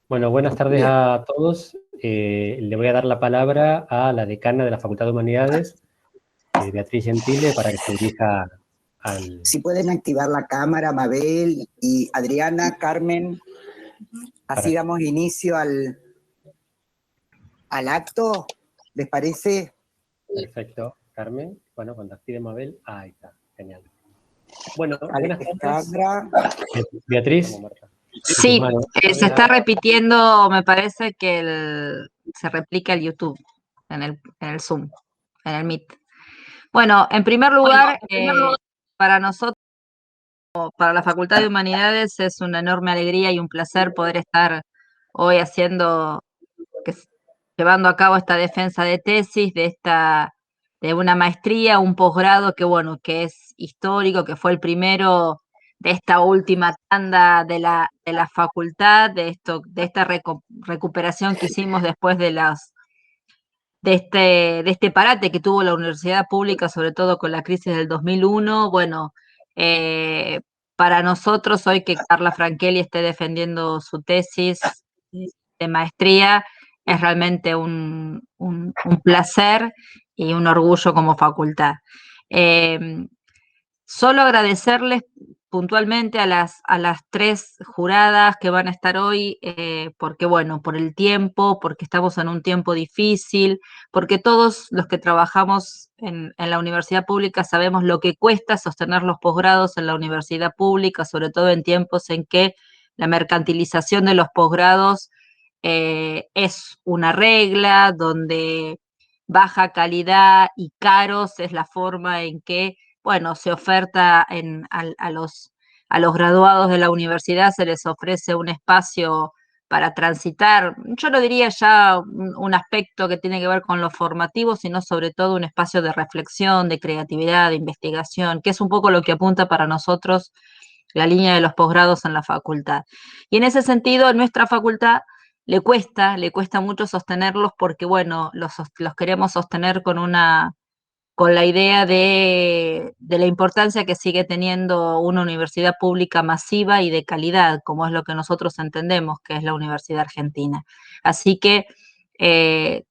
Bueno, buenas tardes Bien, a todos. Le voy a dar la palabra a la decana de la Facultad de Humanidades, Beatriz Gentile, para que se dirija al... si pueden activar la cámara, Mabel y Adriana, Carmen, así para- damos inicio al acto, ¿les parece? Perfecto, Carmen. Bueno, cuando active Mabel, ahí está, genial. Bueno, buenas tardes. Alejandra, Beatriz, en tus Sí, manos. se está repitiendo, me parece que se replica el YouTube en el Zoom, en el Meet. Bueno, en primer lugar, para nosotros, para la Facultad de Humanidades, es una enorme alegría y un placer poder estar hoy que s- llevando a cabo esta defensa de tesis, de una maestría, un posgrado que bueno, que es histórico, que fue el primero de esta última tanda de la facultad, de esta recuperación que hicimos después de este parate que tuvo la universidad pública, sobre todo con la crisis del 2001. Bueno, eh, para nosotros hoy que Carla Frankelli esté defendiendo su tesis de maestría es realmente un placer y un orgullo como facultad. Eh, Solo agradecerles puntualmente a las tres juradas que van a estar hoy, porque bueno, por el tiempo, porque estamos en un tiempo difícil, porque todos los que trabajamos en la universidad pública sabemos lo que cuesta sostener los posgrados en la universidad pública, sobre todo en tiempos en que la mercantilización de los posgrados es una regla, donde baja calidad y caros es la forma en que bueno, se oferta a los graduados de la universidad, se les ofrece un espacio para transitar, yo no diría ya un aspecto que tiene que ver con lo formativo, sino sobre todo un espacio de reflexión, de creatividad, de investigación, que es un poco lo que apunta para nosotros la línea de los posgrados en la facultad. Y en ese sentido, en nuestra facultad le cuesta mucho sostenerlos porque, bueno, los queremos sostener con la idea de la importancia que sigue teniendo una universidad pública masiva y de calidad, como es lo que nosotros entendemos que es la Universidad Argentina. Así que eh,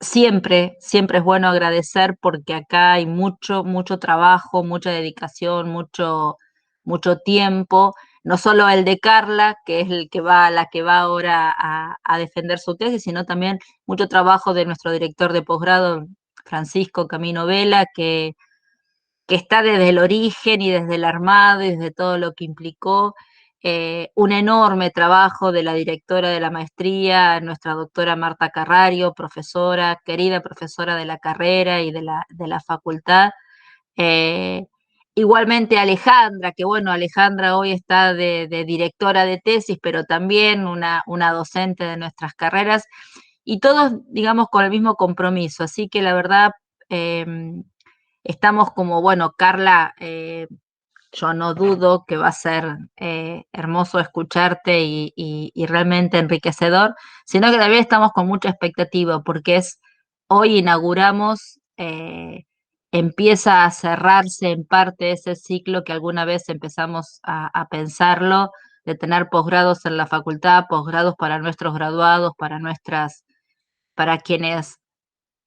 siempre es bueno agradecer porque acá hay mucho trabajo, mucha dedicación, mucho tiempo, no solo el de Carla, que es la que va ahora a defender su tesis, sino también mucho trabajo de nuestro director de posgrado, Francisco Camino Vela, que está desde el origen y desde el armado y desde todo lo que implicó, un enorme trabajo de la directora de la maestría, nuestra doctora Marta Carrario, profesora, querida profesora de la carrera y de la facultad. Eh, Igualmente Alejandra, que bueno, Alejandra hoy está de directora de tesis, pero también una docente de nuestras carreras, y todos, digamos, con el mismo compromiso. Así que la verdad, eh, estamos como, bueno, Carla, yo no dudo que va a ser hermoso escucharte y realmente enriquecedor, sino que también estamos con mucha expectativa porque hoy inauguramos, empieza a cerrarse en parte ese ciclo que alguna vez empezamos a pensarlo, de tener posgrados en la facultad, posgrados para nuestros graduados, para quienes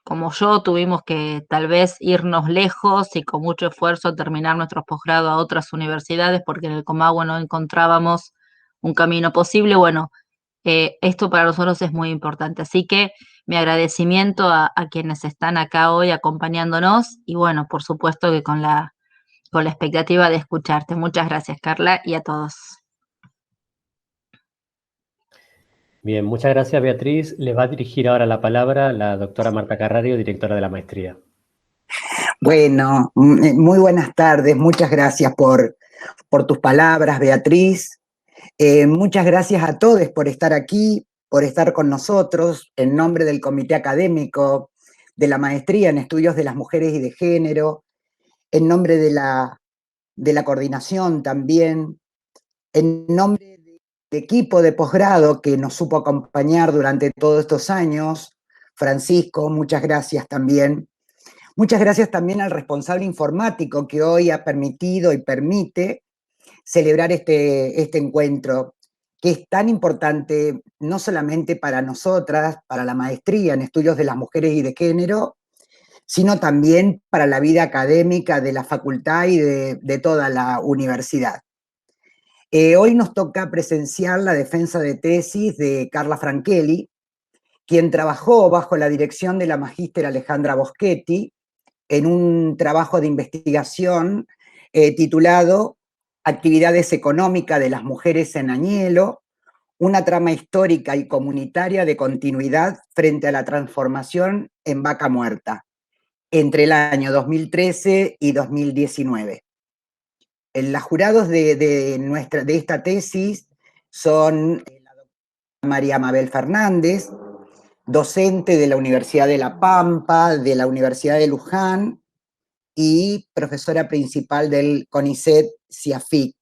como yo tuvimos que tal vez irnos lejos y con mucho esfuerzo terminar nuestros posgrados a otras universidades porque en el Comahue no encontrábamos un camino posible. Bueno, esto para nosotros es muy importante. Así que mi agradecimiento a quienes están acá hoy acompañándonos y bueno, por supuesto que con la expectativa de escucharte. Muchas gracias, Carla, y a todos. Bien, muchas gracias, Beatriz. Le va a dirigir ahora la palabra la doctora Marta Carrario, directora de la maestría. bueno, muy buenas tardes, muchas gracias por tus palabras, Beatriz. Muchas gracias a todos por estar aquí, por estar con nosotros en nombre del Comité Académico de la Maestría en Estudios de las Mujeres y de Género, en nombre de la coordinación también, en nombre del equipo de posgrado que nos supo acompañar durante todos estos años. Francisco, muchas gracias también. Muchas gracias también al responsable informático que hoy ha permitido y permite celebrar este encuentro, que es tan importante no solamente para nosotras, para la maestría en estudios de las mujeres y de género, sino también para la vida académica de la facultad y de toda la universidad. Hoy nos toca presenciar la defensa de tesis de Carla Francheli, quien trabajó bajo la dirección de la magíster Alejandra Boschetti en un trabajo de investigación titulado Actividades económicas de las mujeres en Añelo, una trama histórica y comunitaria de continuidad frente a la transformación en Vaca Muerta, entre el año 2013 y 2019. Los jurados de esta tesis son la doctora María Mabel Fernández, docente de la Universidad de La Pampa, de la Universidad de Luján y profesora principal del CONICET CIAFIC.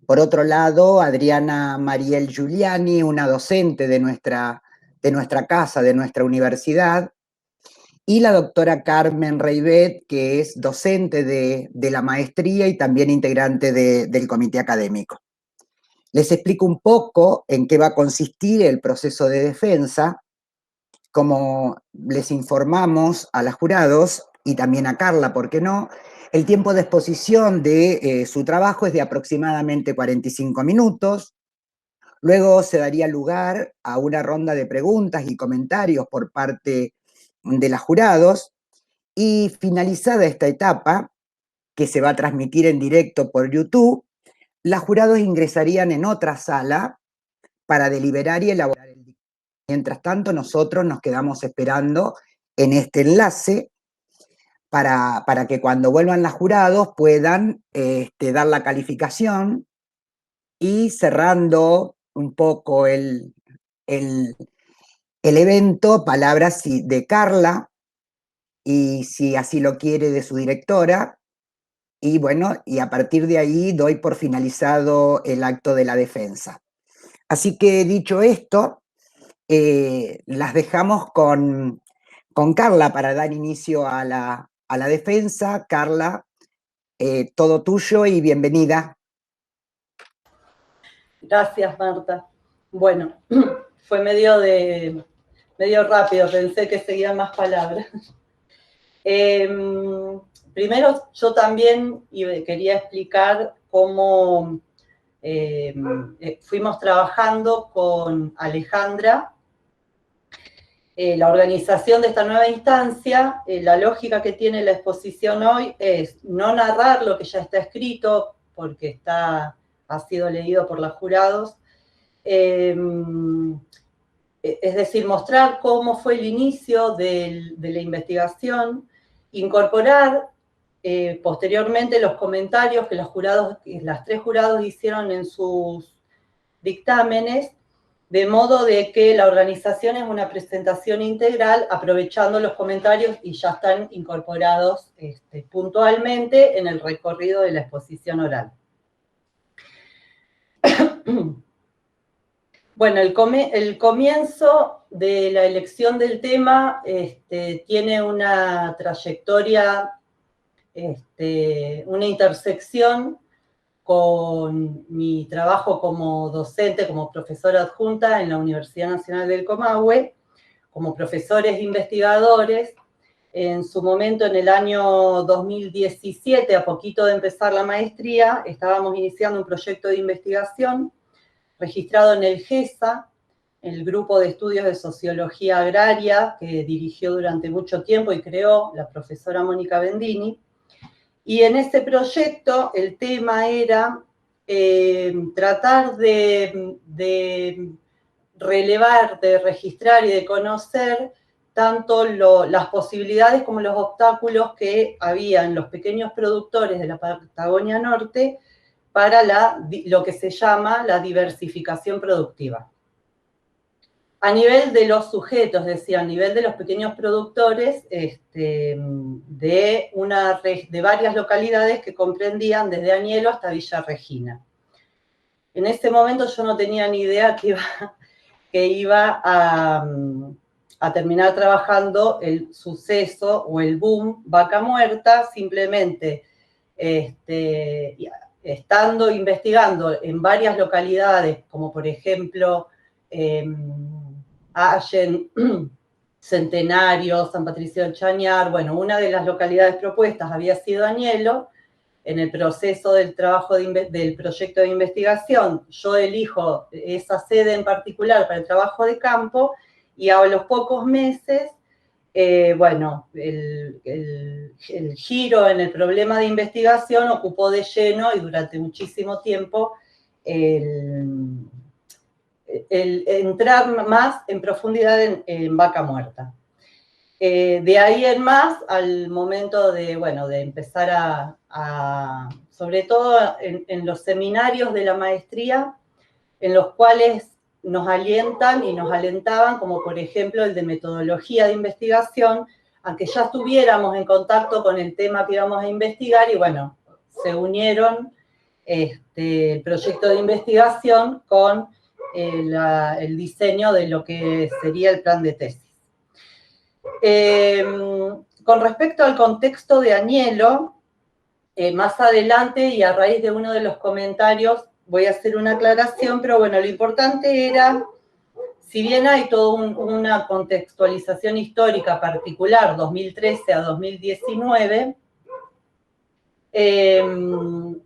Por otro lado, Adriana Mariel Giuliani, una docente de nuestra casa, de nuestra universidad, y la doctora Carmen Reibet, que es docente de la maestría y también integrante del comité académico. Les explico un poco en qué va a consistir el proceso de defensa. Como les informamos a los jurados, y también a Carla, ¿por qué no?, el tiempo de exposición de su trabajo es de aproximadamente 45 minutos. Luego se daría lugar a una ronda de preguntas y comentarios por parte de los jurados, y finalizada esta etapa, que se va a transmitir en directo por YouTube, los jurados ingresarían en otra sala para deliberar y elaborar el dictamen. Mientras tanto, nosotros nos quedamos esperando en este enlace para que cuando vuelvan los jurados puedan dar la calificación, y cerrando un poco el evento, palabras de Carla, y si así lo quiere, de su directora, y bueno, y a partir de ahí doy por finalizado el acto de la defensa. Así que dicho esto, las dejamos con Carla para dar inicio a la defensa. Carla, todo tuyo y bienvenida. Gracias, Marta. Bueno, fue medio rápido, pensé que seguían más palabras. Primero, yo también quería explicar cómo fuimos trabajando con Alejandra. La organización de esta nueva instancia, la lógica que tiene la exposición hoy es no narrar lo que ya está escrito, porque ha sido leído por los jurados, es decir, mostrar cómo fue el inicio de la investigación, incorporar posteriormente los comentarios que las tres jurados hicieron en sus dictámenes, de modo de que la organización es una presentación integral, aprovechando los comentarios y ya están incorporados puntualmente en el recorrido de la exposición oral. Bueno, el comienzo de la elección del tema tiene una trayectoria, una intersección con mi trabajo como docente, como profesora adjunta en la Universidad Nacional del Comahue, como profesores investigadores. En su momento, en el año 2017, a poquito de empezar la maestría, estábamos iniciando un proyecto de investigación registrado en el GESA, el Grupo de Estudios de Sociología Agraria, que dirigió durante mucho tiempo y creó la profesora Mónica Bendini. Y en ese proyecto el tema era tratar de relevar, de registrar y de conocer tanto las posibilidades como los obstáculos que había en los pequeños productores de la Patagonia Norte para lo que se llama la diversificación productiva. A nivel de los sujetos, decía, a nivel de los pequeños productores de varias localidades que comprendían desde Añelo hasta Villa Regina. En ese momento yo no tenía ni idea que iba a terminar trabajando el suceso o el boom Vaca Muerta. Simplemente estando investigando en varias localidades, como por ejemplo Allen, Centenario, San Patricio del Chañar, bueno, una de las localidades propuestas había sido Añelo. En el proceso del trabajo del proyecto de investigación, yo elijo esa sede en particular para el trabajo de campo, y a los pocos meses, bueno, el giro en el problema de investigación ocupó de lleno y durante muchísimo tiempo el entrar más en profundidad en Vaca Muerta. De ahí en más, al momento de, bueno, de empezar sobre todo en los seminarios de la maestría, en los cuales nos alientan y nos alentaban, como por ejemplo el de metodología de investigación, a que ya estuviéramos en contacto con el tema que íbamos a investigar, y bueno, se unieron el proyecto de investigación con el diseño de lo que sería el plan de tesis. Con respecto al contexto de Añelo, más adelante y a raíz de uno de los comentarios voy a hacer una aclaración, pero bueno, lo importante era, si bien hay toda una contextualización histórica particular, 2013 a 2019, el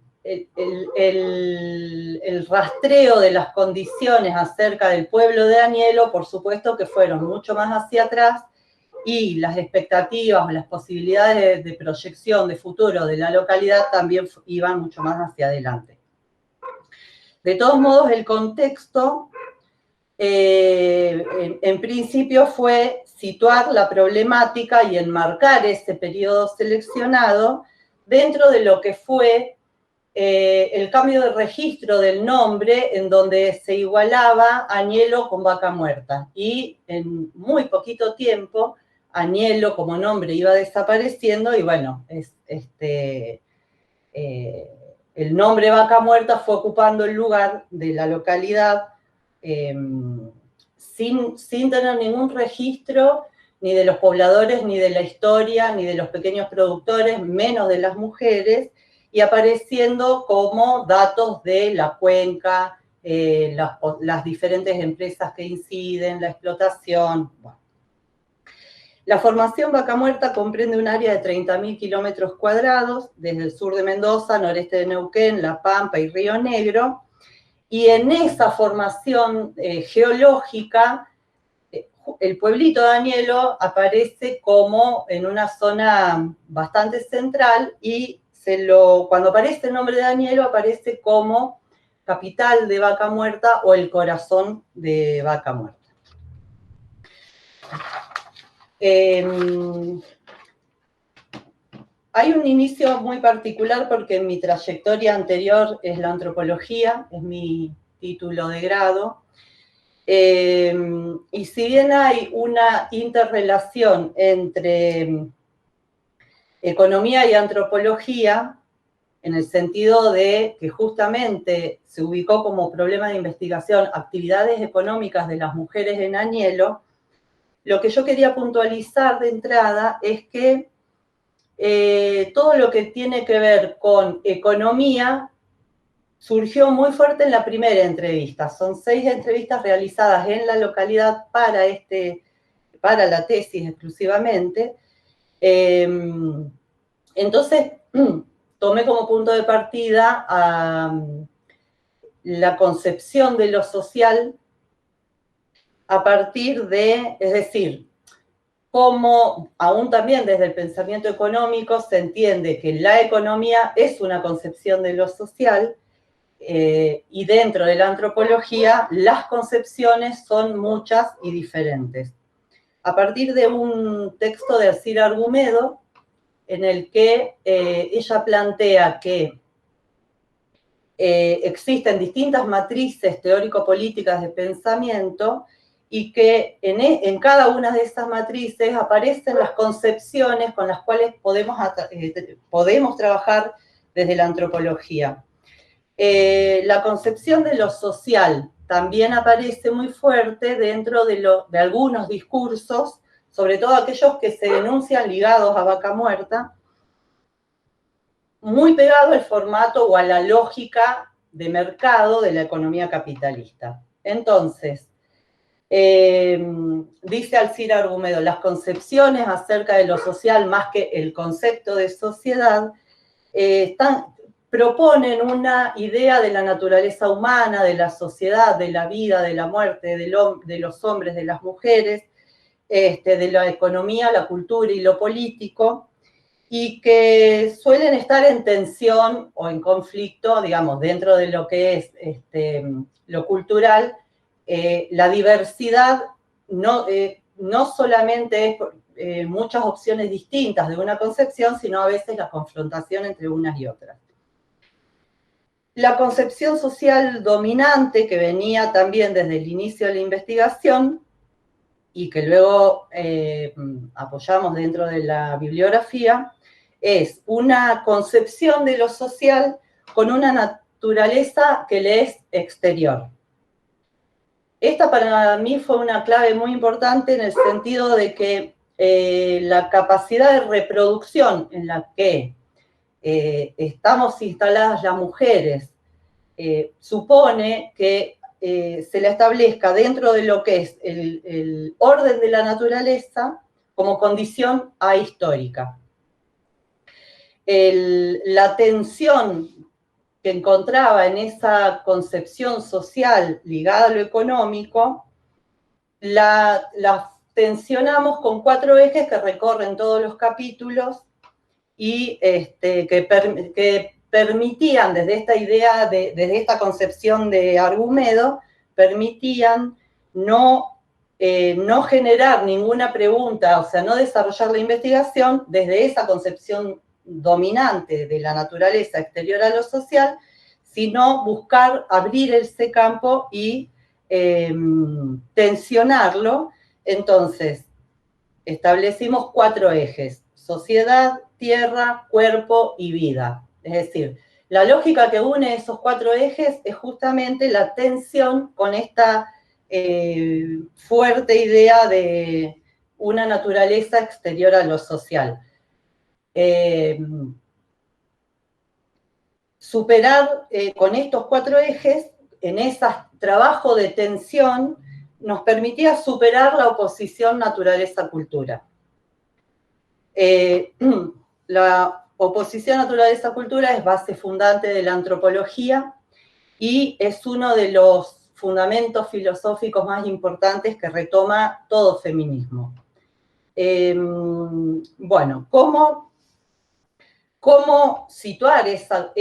rastreo de las condiciones acerca del pueblo de Añelo, por supuesto que fueron mucho más hacia atrás, y las expectativas o las posibilidades de proyección de futuro de la localidad también iban mucho más hacia adelante. De todos modos, el contexto, en principio, fue situar la problemática y enmarcar ese periodo seleccionado dentro de lo que fue el cambio de registro del nombre, en donde se igualaba Añelo con Vaca Muerta. Y en muy poquito tiempo, Añelo como nombre iba desapareciendo, y bueno, el nombre Vaca Muerta fue ocupando el lugar de la localidad sin tener ningún registro ni de los pobladores, ni de la historia, ni de los pequeños productores, menos de las mujeres, y apareciendo como datos de la cuenca, las diferentes empresas que inciden, la explotación. Bueno. La formación Vaca Muerta comprende un área de 30.000 kilómetros cuadrados, desde el sur de Mendoza, noreste de Neuquén, La Pampa y Río Negro, y en esa formación geológica, el pueblito de Añelo aparece como en una zona bastante central, y cuando aparece el nombre de Añelo aparece como capital de Vaca Muerta o el corazón de Vaca Muerta. Hay un inicio muy particular porque mi trayectoria anterior es la antropología, es mi título de grado, y si bien hay una interrelación entre economía y antropología, en el sentido de que justamente se ubicó como problema de investigación actividades económicas de las mujeres en Añelo, lo que yo quería puntualizar de entrada es que todo lo que tiene que ver con economía surgió muy fuerte en la primera entrevista. Son 6 entrevistas realizadas en la localidad para la tesis exclusivamente. Entonces, tomé como punto de partida la concepción de lo social a partir de, es decir, cómo aún también desde el pensamiento económico se entiende que la economía es una concepción de lo social, y dentro de la antropología las concepciones son muchas y diferentes. A partir de un texto de Alcira Argumedo, en el que ella plantea que existen distintas matrices teórico-políticas de pensamiento, y que en cada una de esas matrices aparecen las concepciones con las cuales podemos trabajar desde la antropología. La concepción de lo social también aparece muy fuerte dentro de algunos discursos, sobre todo aquellos que se denuncian ligados a Vaca Muerta, muy pegado al formato o a la lógica de mercado de la economía capitalista. Entonces, dice Alcira Argumedo, las concepciones acerca de lo social, más que el concepto de sociedad, proponen una idea de la naturaleza humana, de la sociedad, de la vida, de la muerte, de los hombres, de las mujeres, de la economía, la cultura y lo político, y que suelen estar en tensión o en conflicto, digamos, dentro de lo que es lo cultural. La diversidad no solamente es muchas opciones distintas de una concepción, sino a veces la confrontación entre unas y otras. La concepción social dominante, que venía también desde el inicio de la investigación y que luego apoyamos dentro de la bibliografía, es una concepción de lo social con una naturaleza que le es exterior. Esta para mí fue una clave muy importante en el sentido de que la capacidad de reproducción en la que estamos instaladas las mujeres supone que se la establezca dentro de lo que es el orden de la naturaleza como condición ahistórica. La tensión que encontraba en esa concepción social ligada a lo económico, la tensionamos con 4 ejes que recorren todos los capítulos y que permitían, desde esta idea, desde esta concepción de Argumedo, permitían no generar ninguna pregunta, o sea, no desarrollar la investigación desde esa concepción dominante de la naturaleza exterior a lo social, sino buscar abrir ese campo y tensionarlo. Entonces, establecimos 4 ejes: sociedad, tierra, cuerpo y vida. Es decir, la lógica que une esos 4 ejes es justamente la tensión con esta fuerte idea de una naturaleza exterior a lo social. Superar con estos 4 ejes, en ese trabajo de tensión, nos permitía superar la oposición naturaleza-cultura. La oposición naturaleza-cultura es base fundante de la antropología y es uno de los fundamentos filosóficos más importantes que retoma todo feminismo. Bueno, ¿cómo situar estas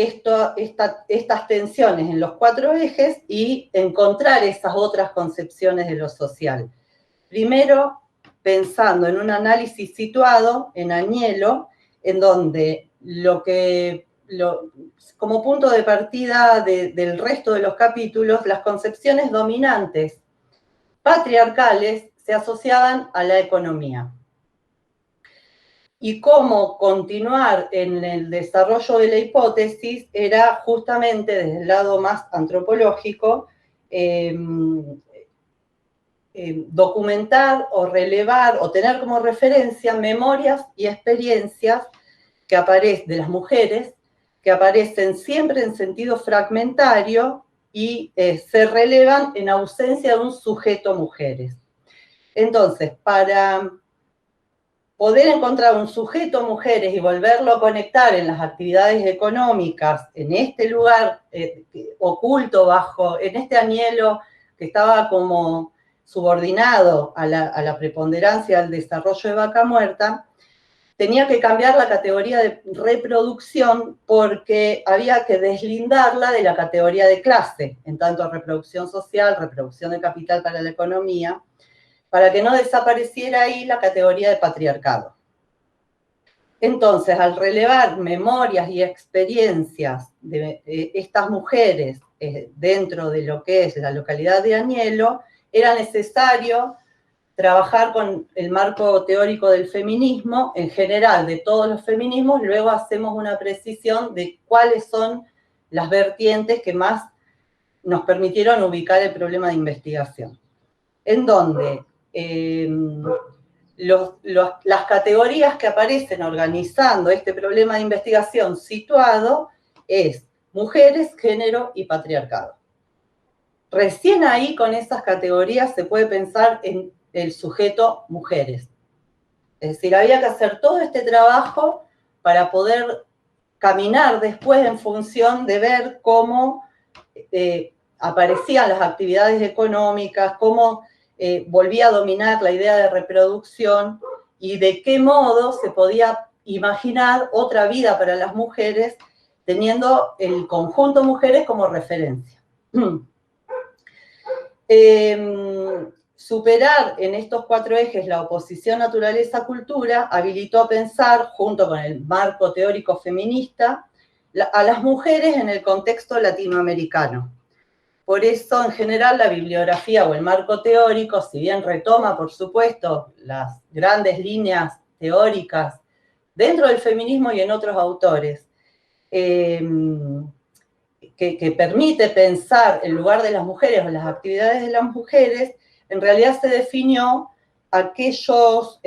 tensiones en los 4 ejes y encontrar esas otras concepciones de lo social? Primero, pensando en un análisis situado en Agnello, en donde como punto de partida del resto de los capítulos, las concepciones dominantes patriarcales se asociaban a la economía. Y cómo continuar en el desarrollo de la hipótesis era justamente desde el lado más antropológico, documentar o relevar o tener como referencia memorias y experiencias que aparecen de las mujeres, que aparecen siempre en sentido fragmentario y se relevan en ausencia de un sujeto mujeres. Entonces, para poder encontrar un sujeto mujeres y volverlo a conectar en las actividades económicas, en este lugar oculto en este Agnello que estaba como subordinado a la preponderancia del desarrollo de Vaca Muerta, tenía que cambiar la categoría de reproducción porque había que deslindarla de la categoría de clase, en tanto reproducción social, reproducción de capital para la economía, para que no desapareciera ahí la categoría de patriarcado. Entonces, al relevar memorias y experiencias de estas mujeres dentro de lo que es la localidad de Agnello, era necesario trabajar con el marco teórico del feminismo, en general de todos los feminismos. Luego hacemos una precisión de cuáles son las vertientes que más nos permitieron ubicar el problema de investigación. En donde las categorías que aparecen organizando este problema de investigación situado es mujeres, género y patriarcado. Recién ahí, con esas categorías, se puede pensar en el sujeto mujeres. Es decir, había que hacer todo este trabajo para poder caminar después en función de ver cómo aparecían las actividades económicas, cómo volvía a dominar la idea de reproducción y de qué modo se podía imaginar otra vida para las mujeres teniendo el conjunto mujeres como referencia. Superar en estos 4 ejes la oposición naturaleza-cultura habilitó a pensar, junto con el marco teórico feminista, a las mujeres en el contexto latinoamericano. Por eso, en general, la bibliografía o el marco teórico, si bien retoma, por supuesto, las grandes líneas teóricas dentro del feminismo y en otros autores, que permite pensar el lugar de las mujeres o las actividades de las mujeres, en realidad se definió aquellos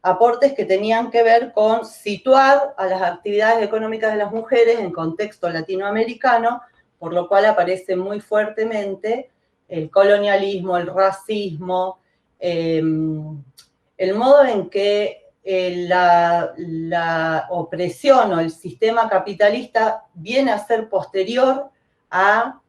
aportes que tenían que ver con situar a las actividades económicas de las mujeres en contexto latinoamericano, por lo cual aparece muy fuertemente el colonialismo, el racismo, el modo en que la opresión o el sistema capitalista viene a ser posterior a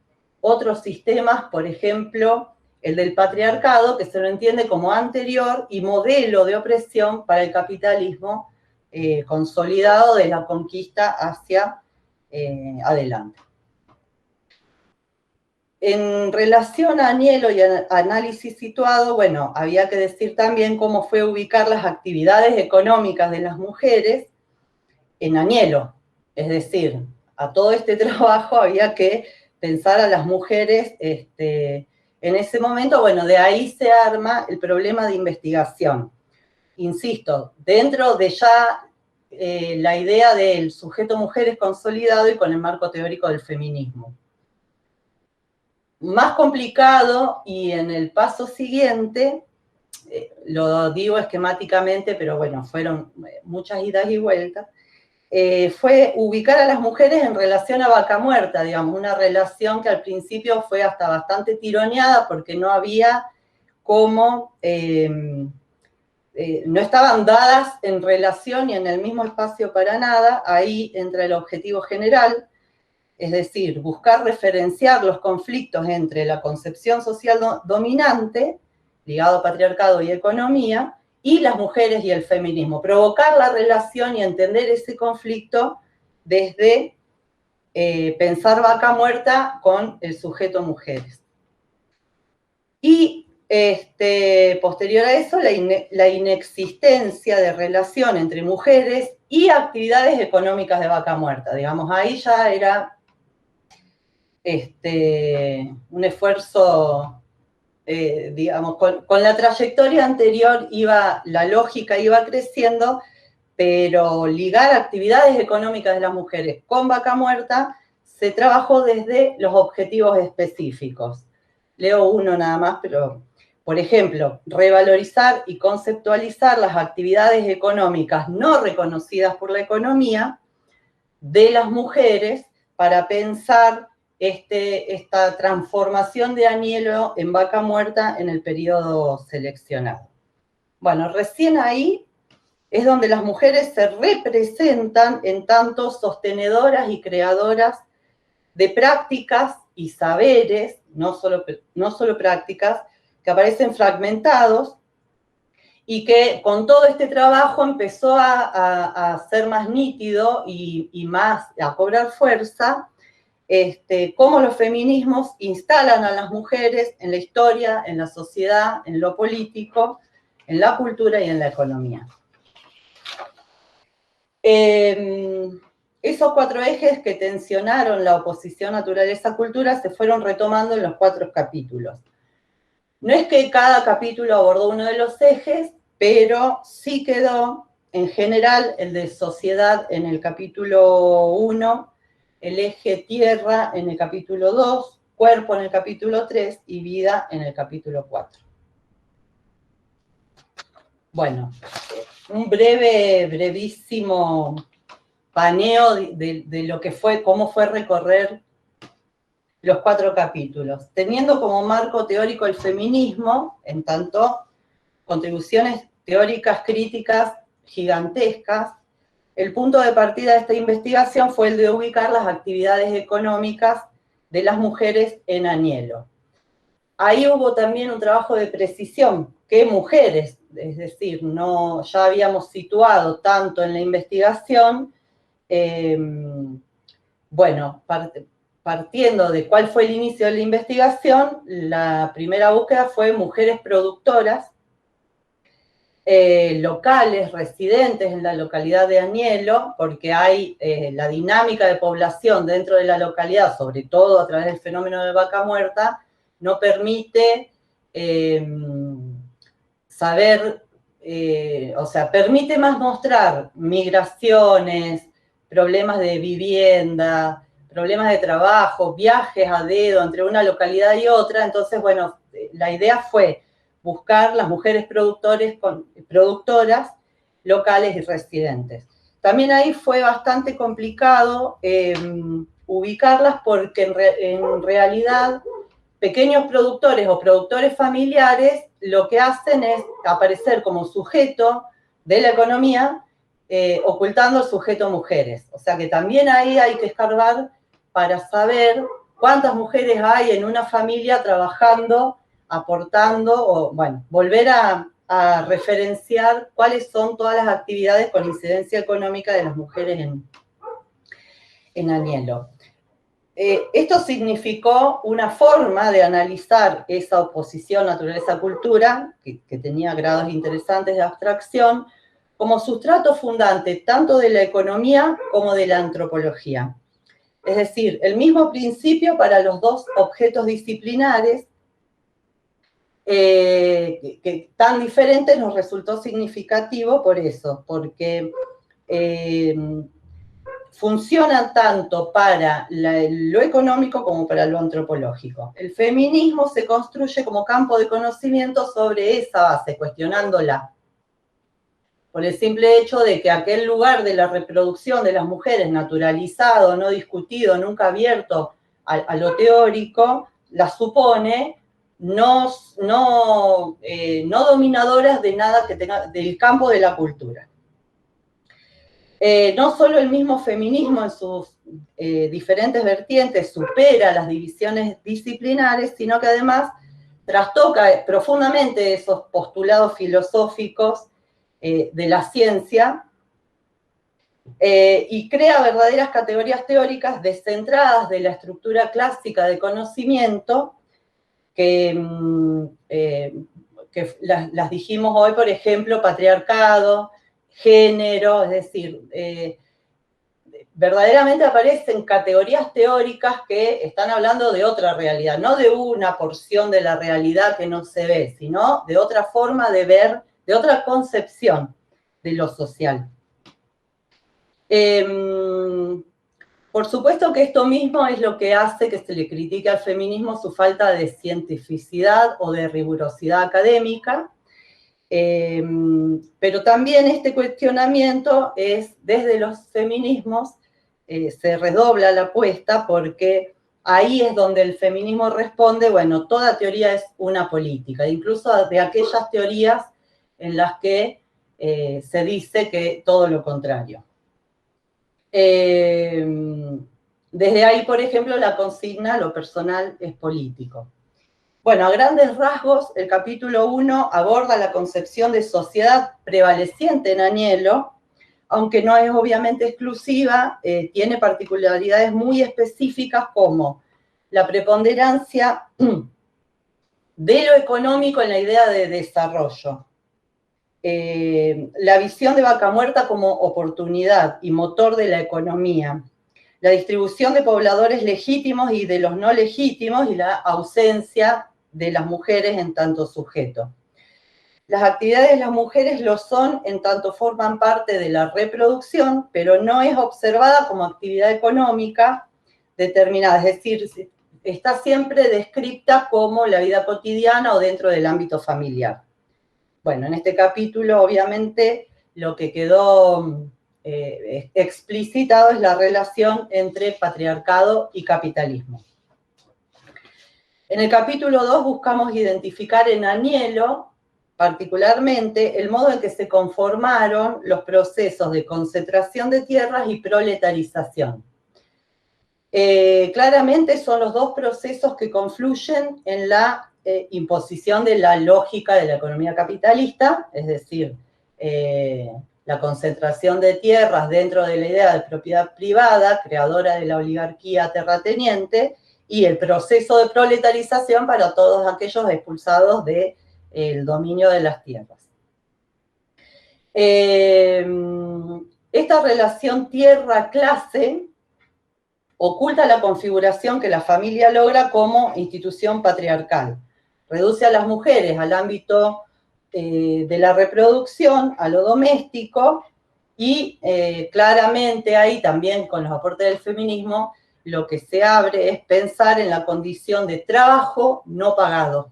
otros sistemas, por ejemplo, el del patriarcado, que se lo entiende como anterior y modelo de opresión para el capitalismo consolidado de la conquista hacia adelante. En relación a Agnello y a análisis situado, bueno, había que decir también cómo fue ubicar las actividades económicas de las mujeres en Agnello. Es decir, a todo este trabajo había que pensar a las mujeres en ese momento. Bueno, de ahí se arma el problema de investigación. Insisto, dentro de ya la idea del sujeto mujeres consolidado y con el marco teórico del feminismo. Más complicado, y en el paso siguiente, lo digo esquemáticamente, pero bueno, fueron muchas idas y vueltas, fue ubicar a las mujeres en relación a Vaca Muerta, digamos, una relación que al principio fue hasta bastante tironeada porque no había cómo, no estaban dadas en relación y en el mismo espacio para nada. Ahí entra el objetivo general, es decir, buscar referenciar los conflictos entre la concepción social dominante, ligado a patriarcado y economía, y las mujeres y el feminismo. Provocar la relación y entender ese conflicto desde pensar Vaca Muerta con el sujeto mujeres. Y posterior a eso, la inexistencia de relación entre mujeres y actividades económicas de Vaca Muerta. Digamos, ahí ya era un esfuerzo, digamos, con la trayectoria anterior la lógica iba creciendo, pero ligar actividades económicas de las mujeres con Vaca Muerta se trabajó desde los objetivos específicos. Leo uno nada más, pero, por ejemplo, revalorizar y conceptualizar las actividades económicas no reconocidas por la economía de las mujeres para pensar esta transformación de Agnello en Vaca Muerta en el periodo seleccionado. Bueno, recién ahí es donde las mujeres se representan en tanto sostenedoras y creadoras de prácticas y saberes, no solo prácticas, que aparecen fragmentados y que con todo este trabajo empezó a ser más nítido y más a cobrar fuerza, cómo los feminismos instalan a las mujeres en la historia, en la sociedad, en lo político, en la cultura y en la economía. Esos 4 ejes que tensionaron la oposición naturaleza-cultura se fueron retomando en los 4 capítulos. No es que cada capítulo abordó uno de los ejes, pero sí quedó, en general, el de sociedad en el capítulo 1, el eje tierra en el capítulo 2, cuerpo en el capítulo 3 y vida en el capítulo 4. Bueno, un brevísimo paneo de lo que fue, cómo fue recorrer los 4 capítulos, teniendo como marco teórico el feminismo, en tanto contribuciones teóricas críticas gigantescas. El punto de partida de esta investigación fue el de ubicar las actividades económicas de las mujeres en Agnello. Ahí hubo también un trabajo de precisión, que mujeres, es decir, no, ya habíamos situado tanto en la investigación, bueno, partiendo de cuál fue el inicio de la investigación, la primera búsqueda fue mujeres productoras, locales, residentes en la localidad de Agnello, porque hay la dinámica de población dentro de la localidad, sobre todo a través del fenómeno de vaca muerta, no permite saber, o sea, permite más mostrar migraciones, problemas de vivienda, problemas de trabajo, viajes a dedo entre una localidad y otra. Entonces, bueno, la idea fue buscar las mujeres productoras locales y residentes. También ahí fue bastante complicado ubicarlas porque en realidad pequeños productores o productores familiares lo que hacen es aparecer como sujeto de la economía, ocultando el sujeto mujeres. O sea que también ahí hay que escarbar para saber cuántas mujeres hay en una familia trabajando, aportando, o bueno, volver a referenciar cuáles son todas las actividades con incidencia económica de las mujeres en Agnello. Esto significó una forma de analizar esa oposición naturaleza-cultura, que tenía grados interesantes de abstracción, como sustrato fundante tanto de la economía como de la antropología. Es decir, el mismo principio para los dos objetos disciplinares, que tan diferentes nos resultó significativo por eso, porque funcionan tanto para lo económico como para lo antropológico. El feminismo se construye como campo de conocimiento sobre esa base, cuestionándola, por el simple hecho de que aquel lugar de la reproducción de las mujeres, naturalizado, no discutido, nunca abierto a lo teórico, la supone no dominadoras de nada que tenga del campo de la cultura. No solo el mismo feminismo en sus diferentes vertientes supera las divisiones disciplinares, sino que además trastoca profundamente esos postulados filosóficos de la ciencia y crea verdaderas categorías teóricas descentradas de la estructura clásica de conocimiento que las dijimos hoy, por ejemplo, patriarcado, género, es decir, verdaderamente aparecen categorías teóricas que están hablando de otra realidad, no de una porción de la realidad que no se ve, sino de otra forma de ver, de otra concepción de lo social. Por supuesto que esto mismo es lo que hace que se le critique al feminismo su falta de cientificidad o de rigurosidad académica, pero también este cuestionamiento es, desde los feminismos, se redobla la apuesta porque ahí es donde el feminismo responde, bueno, toda teoría es una política, incluso de aquellas teorías en las que se dice que todo lo contrario. Desde ahí, por ejemplo, la consigna, lo personal es político. Bueno, a grandes rasgos, el capítulo 1 aborda la concepción de sociedad prevaleciente en Agnello, aunque no es obviamente exclusiva, tiene particularidades muy específicas como la preponderancia de lo económico en la idea de desarrollo, la visión de vaca muerta como oportunidad y motor de la economía, la distribución de pobladores legítimos y de los no legítimos y la ausencia de las mujeres en tanto sujeto. Las actividades de las mujeres lo son en tanto forman parte de la reproducción, pero no es observada como actividad económica determinada, es decir, está siempre descrita como la vida cotidiana o dentro del ámbito familiar. bueno, en este capítulo obviamente lo que quedó explicitado es la relación entre patriarcado y capitalismo. En el capítulo 2 buscamos identificar en Anielo, particularmente, el modo en que se conformaron los procesos de concentración de tierras y proletarización. Claramente son los dos procesos que confluyen en la imposición de la lógica de la economía capitalista, es decir, la concentración de tierras dentro de la idea de propiedad privada, creadora de la oligarquía terrateniente, y el proceso de proletarización para todos aquellos expulsados del dominio de las tierras. Esta relación tierra-clase oculta la configuración que la familia logra como institución patriarcal. Reduce a las mujeres al ámbito de la reproducción, a lo doméstico, y claramente ahí también con los aportes del feminismo lo que se abre es pensar en la condición de trabajo no pagado.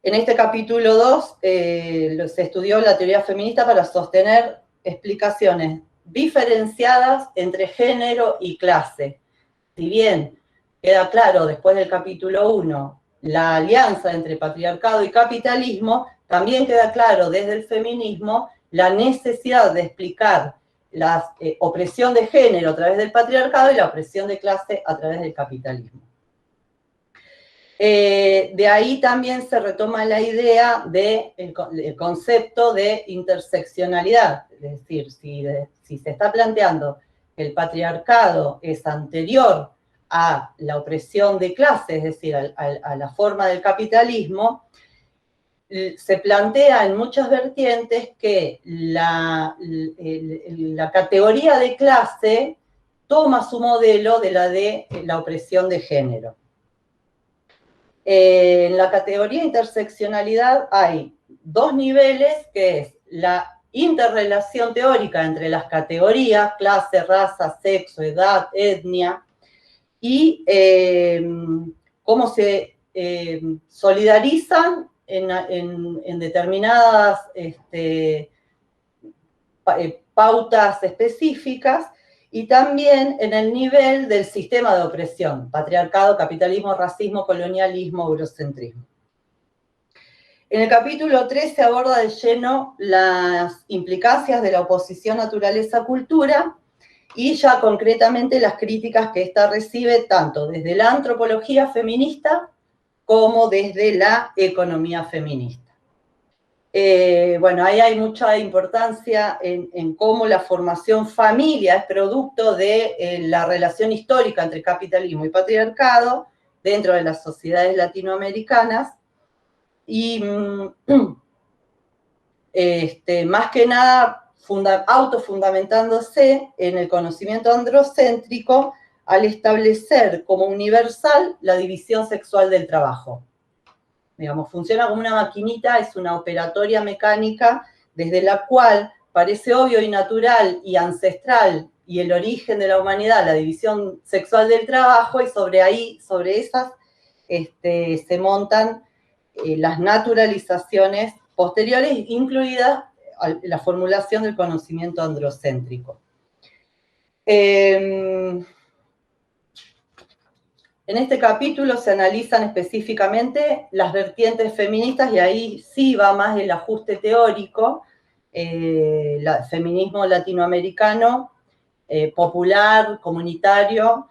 En este capítulo 2 se estudió la teoría feminista para sostener explicaciones diferenciadas entre género y clase. Si bien queda claro después del capítulo 1 la alianza entre patriarcado y capitalismo, también queda claro desde el feminismo la necesidad de explicar la opresión de género a través del patriarcado y la opresión de clase a través del capitalismo. De ahí también se retoma la idea del concepto de interseccionalidad, es decir, si se está planteando que el patriarcado es anterior a la opresión de clase, es decir, a la forma del capitalismo, se plantea en muchas vertientes que la categoría de clase toma su modelo de la opresión de género. En la categoría interseccionalidad hay dos niveles, que es la interrelación teórica entre las categorías, clase, raza, sexo, edad, etnia, y cómo se solidarizan en determinadas pautas específicas, y también en el nivel del sistema de opresión, patriarcado, capitalismo, racismo, colonialismo, eurocentrismo. En el capítulo 3 se aborda de lleno las implicancias de la oposición naturaleza-cultura y ya concretamente las críticas que ésta recibe tanto desde la antropología feminista como desde la economía feminista. Bueno, ahí hay mucha importancia en cómo la formación familia es producto de la relación histórica entre capitalismo y patriarcado dentro de las sociedades latinoamericanas, y más que nada autofundamentándose en el conocimiento androcéntrico al establecer como universal la división sexual del trabajo. Digamos, funciona como una maquinita, es una operatoria mecánica desde la cual parece obvio y natural y ancestral y el origen de la humanidad, la división sexual del trabajo, y sobre esas se montan las naturalizaciones posteriores, incluida la formulación del conocimiento androcéntrico. En este capítulo se analizan específicamente las vertientes feministas, y ahí sí va más el ajuste teórico, feminismo latinoamericano, popular, comunitario,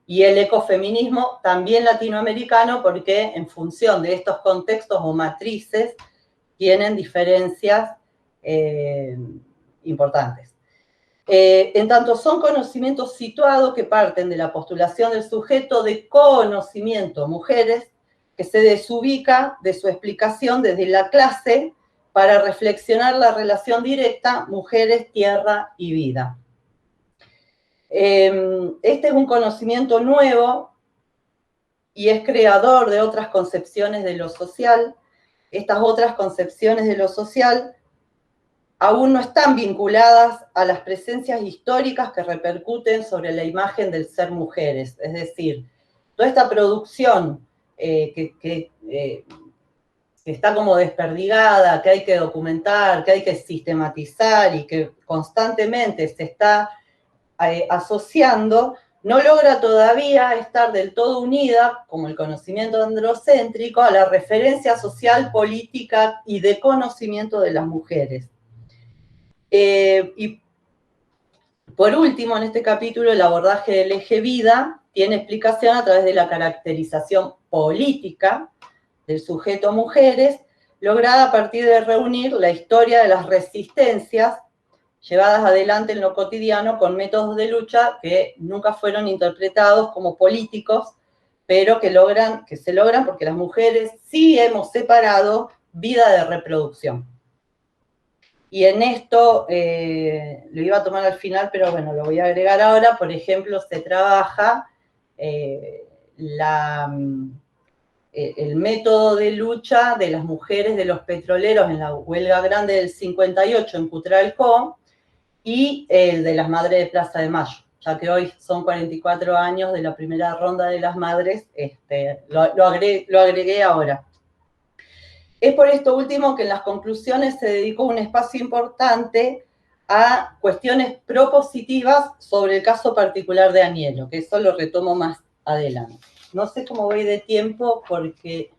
y el ecofeminismo también latinoamericano, porque en función de estos contextos o matrices tienen diferencias importantes. En tanto son conocimientos situados que parten de la postulación del sujeto de conocimiento, mujeres, que se desubica de su explicación desde la clase para reflexionar la relación directa mujeres, tierra y vida. Este es un conocimiento nuevo y es creador de otras concepciones de lo social. Estas otras concepciones de lo social aún no están vinculadas a las presencias históricas que repercuten sobre la imagen del ser mujeres. Es decir, toda esta producción que está como desperdigada, que hay que documentar, que hay que sistematizar y que constantemente se está asociando, no logra todavía estar del todo unida, como el conocimiento androcéntrico, a la referencia social, política y de conocimiento de las mujeres. Y por último, en este capítulo, el abordaje del eje vida tiene explicación a través de la caracterización política del sujeto mujeres, lograda a partir de reunir la historia de las resistencias llevadas adelante en lo cotidiano con métodos de lucha que nunca fueron interpretados como políticos, pero que se logran porque las mujeres sí hemos separado vida de reproducción. Y en esto, lo iba a tomar al final, pero bueno, lo voy a agregar ahora. Por ejemplo, se trabaja el método de lucha de las mujeres de los petroleros en la huelga grande del 58 en Cutralcó, y el de las madres de Plaza de Mayo, ya que hoy son 44 años de la primera ronda de las madres, lo agregué ahora. Es por esto último que en las conclusiones se dedicó un espacio importante a cuestiones propositivas sobre el caso particular de Anielo, que eso lo retomo más adelante. No sé cómo voy de tiempo porque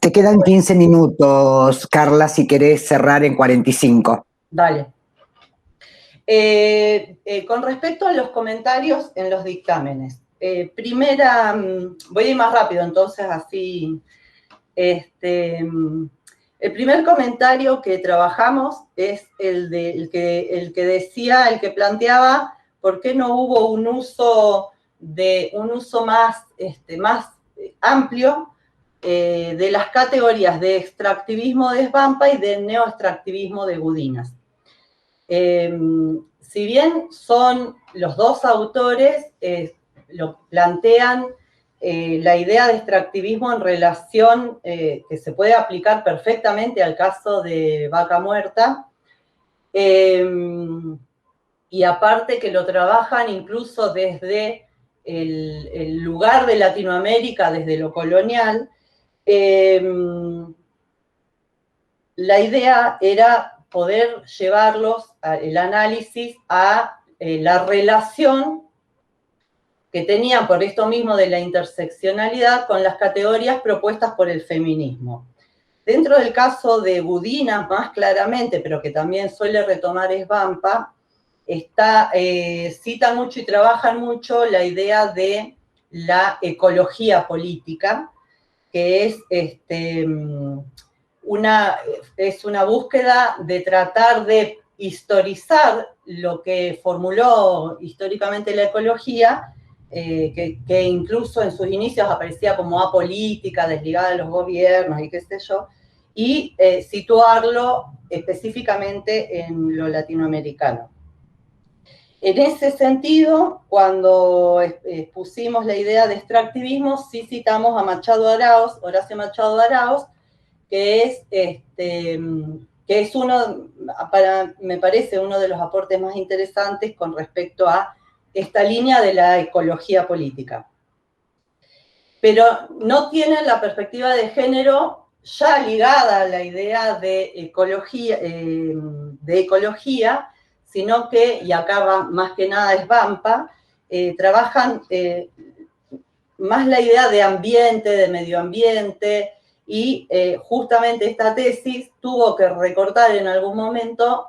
Te quedan 15 minutos, Carla, si querés cerrar en 45. Dale. Con respecto a los comentarios en los dictámenes, voy a ir más rápido, entonces así. El primer comentario que trabajamos es el que planteaba por qué no hubo un uso más amplio de las categorías de extractivismo de Svampa y de neoextractivismo de Gudinas. Si bien son los dos autores, lo plantean la idea de extractivismo en relación que se puede aplicar perfectamente al caso de Vaca Muerta, y aparte que lo trabajan incluso desde el lugar de Latinoamérica, desde lo colonial. La idea era poder llevarlos, el análisis, a la relación que tenían por esto mismo de la interseccionalidad con las categorías propuestas por el feminismo. Dentro del caso de Gudinas, más claramente, pero que también suele retomar Svampa, citan mucho y trabajan mucho la idea de la ecología política, que es una búsqueda de tratar de historizar lo que formuló históricamente la ecología, que incluso en sus inicios aparecía como apolítica, desligada de los gobiernos y qué sé yo, y situarlo específicamente en lo latinoamericano. En ese sentido, cuando expusimos la idea de extractivismo, sí citamos a Horacio Machado Araoz, que es me parece uno de los aportes más interesantes con respecto a esta línea de la ecología política. Pero no tienen la perspectiva de género ya ligada a la idea de ecología, sino que, y acá va más que nada Svampa, trabajan más la idea de ambiente, de medio ambiente, y justamente esta tesis tuvo que recortar en algún momento,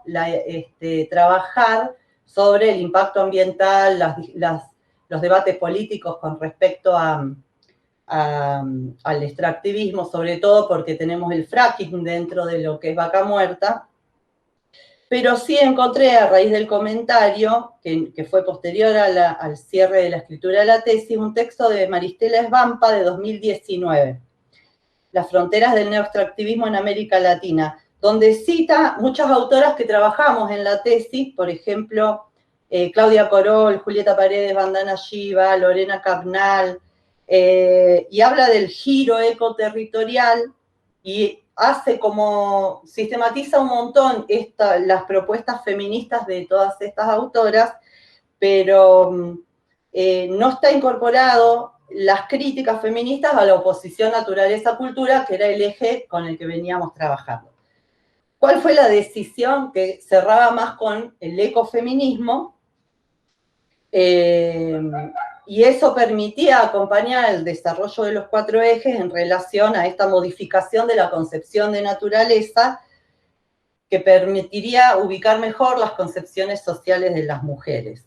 trabajar sobre el impacto ambiental, los debates políticos con respecto al extractivismo, sobre todo porque tenemos el fracking dentro de lo que es Vaca Muerta. Pero sí encontré, a raíz del comentario, que fue posterior al cierre de la escritura de la tesis, un texto de Maristela Svampa de 2019, Las fronteras del neoextractivismo en América Latina, donde cita muchas autoras que trabajamos en la tesis, por ejemplo, Claudia Corol, Julieta Paredes, Vandana Shiva, Lorena Capnal, y habla del giro ecoterritorial y sistematiza un montón las propuestas feministas de todas estas autoras, pero no está incorporado las críticas feministas a la oposición naturaleza-cultura, que era el eje con el que veníamos trabajando. ¿Cuál fue la decisión que cerraba más con el ecofeminismo? Y eso permitía acompañar el desarrollo de los 4 ejes en relación a esta modificación de la concepción de naturaleza que permitiría ubicar mejor las concepciones sociales de las mujeres.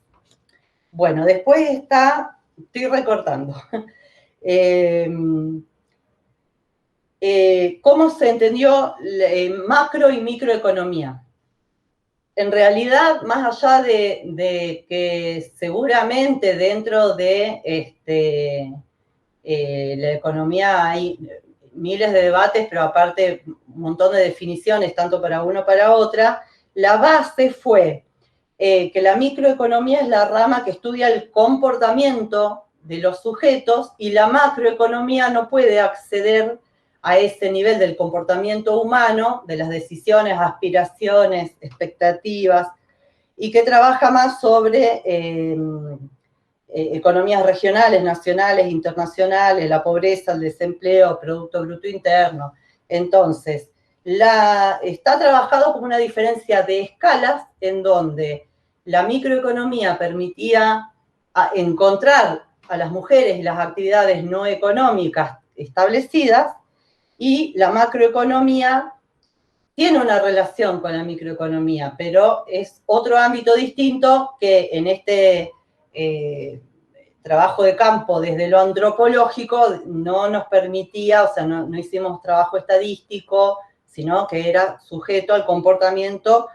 Bueno, después estoy recortando, cómo se entendió macro y microeconomía. En realidad, más allá de que seguramente dentro de la economía hay miles de debates, pero aparte un montón de definiciones, tanto para uno como para otra, la base fue que la microeconomía es la rama que estudia el comportamiento de los sujetos y la macroeconomía no puede acceder a ese nivel del comportamiento humano, de las decisiones, aspiraciones, expectativas, y que trabaja más sobre economías regionales, nacionales, internacionales, la pobreza, el desempleo, Producto Bruto Interno. Entonces, está trabajado como una diferencia de escalas en donde la microeconomía permitía encontrar a las mujeres y las actividades no económicas establecidas, y la macroeconomía tiene una relación con la microeconomía, pero es otro ámbito distinto que en este trabajo de campo desde lo antropológico no nos permitía, o sea, no hicimos trabajo estadístico, sino que era sujeto al comportamiento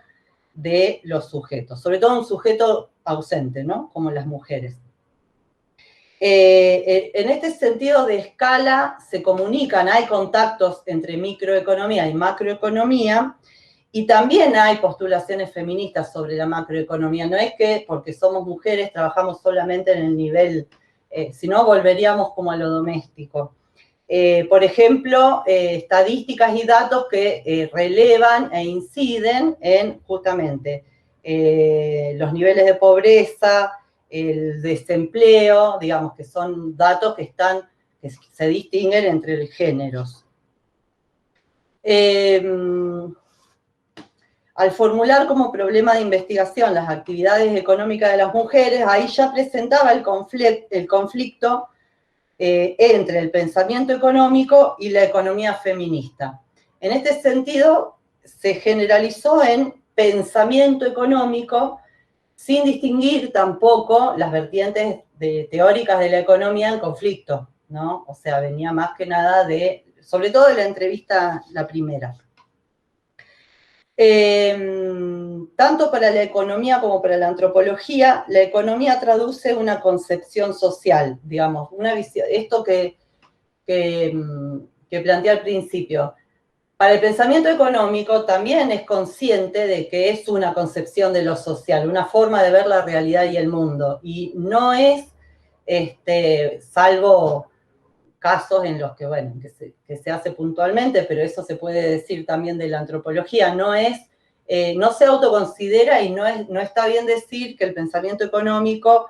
de los sujetos, sobre todo un sujeto ausente, ¿no? Como las mujeres. En este sentido de escala se comunican, hay contactos entre microeconomía y macroeconomía, y también hay postulaciones feministas sobre la macroeconomía. No es que porque somos mujeres trabajamos solamente en el nivel, si no volveríamos como a lo doméstico. Por ejemplo, estadísticas y datos que relevan e inciden en justamente los niveles de pobreza, el desempleo, digamos que son datos que se distinguen entre géneros. Al formular como problema de investigación las actividades económicas de las mujeres, ahí ya presentaba el conflicto entre el pensamiento económico y la economía feminista. En este sentido, se generalizó en pensamiento económico, sin distinguir tampoco las vertientes teóricas de la economía en conflicto, ¿no? O sea, venía más que nada sobre todo de la entrevista, la primera. Tanto para la economía como para la antropología, la economía traduce una concepción social, digamos, una visión, esto que planteé al principio. Para el pensamiento económico también es consciente de que es una concepción de lo social, una forma de ver la realidad y el mundo, y no es, salvo casos en los que, bueno, que se hace puntualmente, pero eso se puede decir también de la antropología, no se autoconsidera y no está bien decir que el pensamiento económico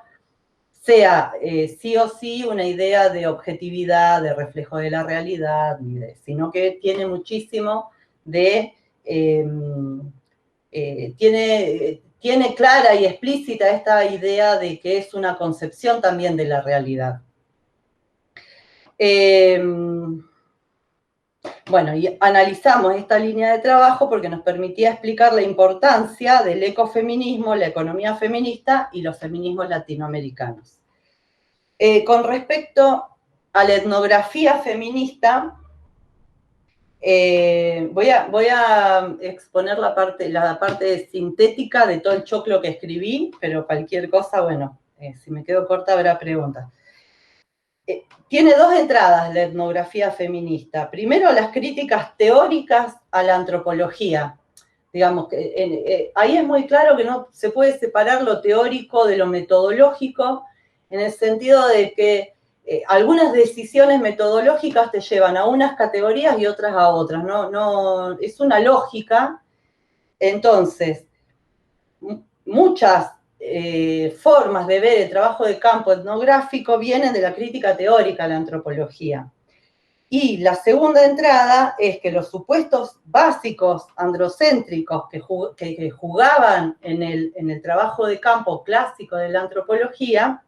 sea sí o sí una idea de objetividad, de reflejo de la realidad, sino que tiene muchísimo tiene clara y explícita esta idea de que es una concepción también de la realidad. Bueno, y analizamos esta línea de trabajo porque nos permitía explicar la importancia del ecofeminismo, la economía feminista y los feminismos latinoamericanos. Con respecto a la etnografía feminista, voy a exponer la parte sintética de todo el choclo que escribí, pero cualquier cosa, bueno, si me quedo corta habrá preguntas. Tiene 2 entradas la etnografía feminista. Primero, las críticas teóricas a la antropología. Digamos que ahí es muy claro que no se puede separar lo teórico de lo metodológico, en el sentido de que algunas decisiones metodológicas te llevan a unas categorías y otras a otras. Es una lógica. Entonces, muchas formas de ver el trabajo de campo etnográfico vienen de la crítica teórica a la antropología. Y la segunda entrada es que los supuestos básicos androcéntricos que jugaban en el trabajo de campo clásico de la antropología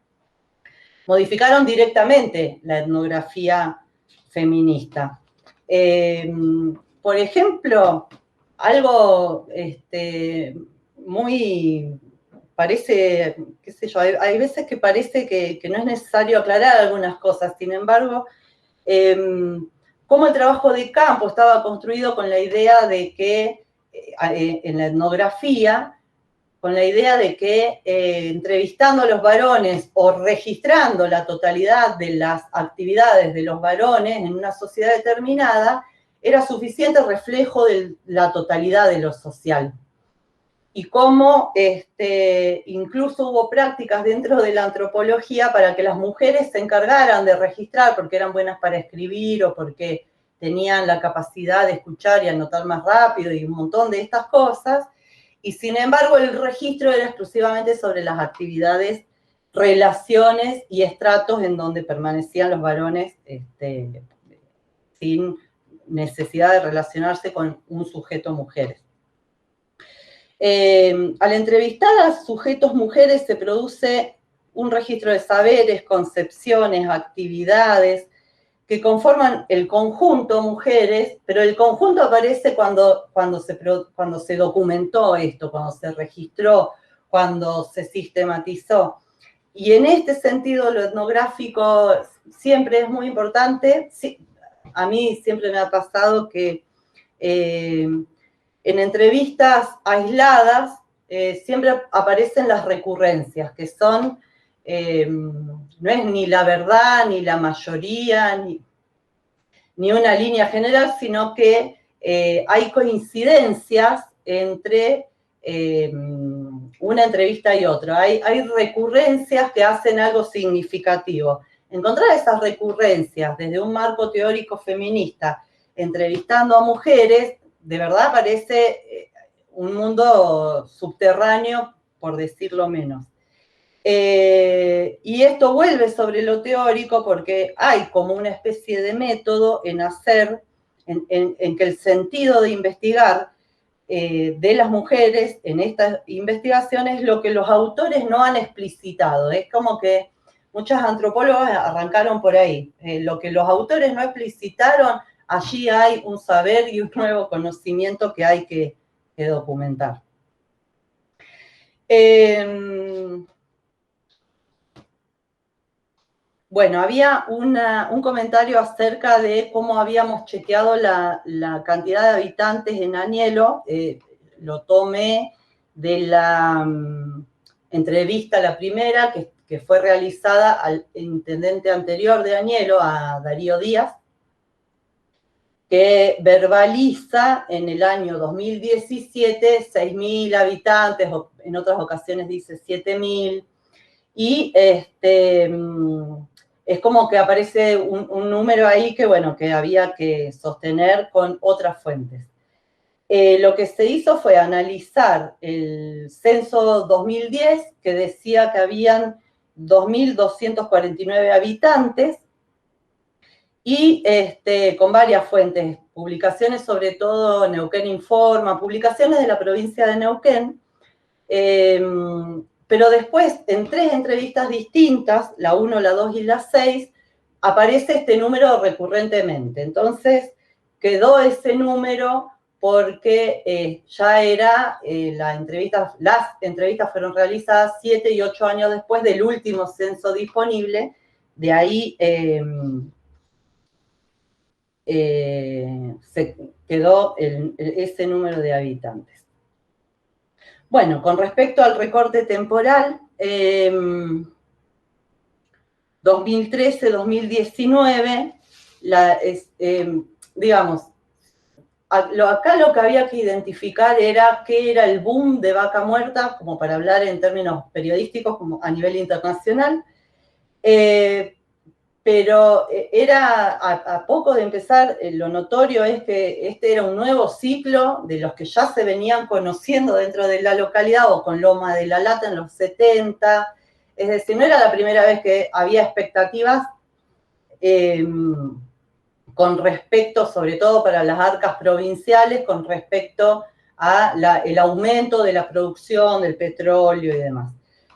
modificaron directamente la etnografía feminista. Por ejemplo, algo muy, parece, qué sé yo, hay veces que parece que no es necesario aclarar algunas cosas, sin embargo, cómo el trabajo de campo estaba construido con la idea de que, en la etnografía, con la idea de que entrevistando a los varones o registrando la totalidad de las actividades de los varones en una sociedad determinada, era suficiente reflejo de la totalidad de lo social. Y cómo incluso hubo prácticas dentro de la antropología para que las mujeres se encargaran de registrar porque eran buenas para escribir o porque tenían la capacidad de escuchar y anotar más rápido y un montón de estas cosas, y sin embargo el registro era exclusivamente sobre las actividades, relaciones y estratos en donde permanecían los varones sin necesidad de relacionarse con un sujeto mujeres. Al entrevistar a sujetos mujeres se produce un registro de saberes, concepciones, actividades que conforman el conjunto mujeres, pero el conjunto aparece cuando se documentó esto, cuando se registró, cuando se sistematizó. Y en este sentido lo etnográfico siempre es muy importante. Sí, a mí siempre me ha pasado que en entrevistas aisladas siempre aparecen las recurrencias, que son, no es ni la verdad, ni la mayoría, ni una línea general, sino que hay coincidencias entre una entrevista y otra. Hay recurrencias que hacen algo significativo. Encontrar esas recurrencias desde un marco teórico feminista, entrevistando a mujeres, de verdad parece un mundo subterráneo, por decirlo menos. Y esto vuelve sobre lo teórico porque hay como una especie de método en hacer, en que el sentido de investigar de las mujeres en estas investigaciones es lo que los autores no han explicitado. Es como que muchas antropólogas arrancaron por ahí. Lo que los autores no explicitaron, allí hay un saber y un nuevo conocimiento que hay que documentar. Bueno, había un comentario acerca de cómo habíamos chequeado la cantidad de habitantes en Añelo. Lo tomé de la entrevista, la primera, que fue realizada al intendente anterior de Añelo, a Darío Díaz, que verbaliza en el año 2017 6.000 habitantes, o en otras ocasiones dice 7.000, y es como que aparece un número ahí que, bueno, que había que sostener con otras fuentes. Lo que se hizo fue analizar el censo 2010, que decía que habían 2.249 habitantes, y con varias fuentes, publicaciones sobre todo Neuquén Informa, publicaciones de la provincia de Neuquén, pero después, en 3 entrevistas distintas, la 1, la 2 y la 6, aparece este número recurrentemente. Entonces, quedó ese número porque ya era, las entrevistas fueron realizadas 7 y 8 años después del último censo disponible, de ahí se quedó ese número de habitantes. Bueno, con respecto al recorte temporal, 2013-2019, digamos, acá lo que había que identificar era qué era el boom de vaca muerta, como para hablar en términos periodísticos, como a nivel internacional. pero era a poco de empezar, lo notorio es que este era un nuevo ciclo de los que ya se venían conociendo dentro de la localidad, o con Loma de la Lata en los 70, es decir, no era la primera vez que había expectativas con respecto, sobre todo para las arcas provinciales, con respecto al aumento de la producción del petróleo y demás.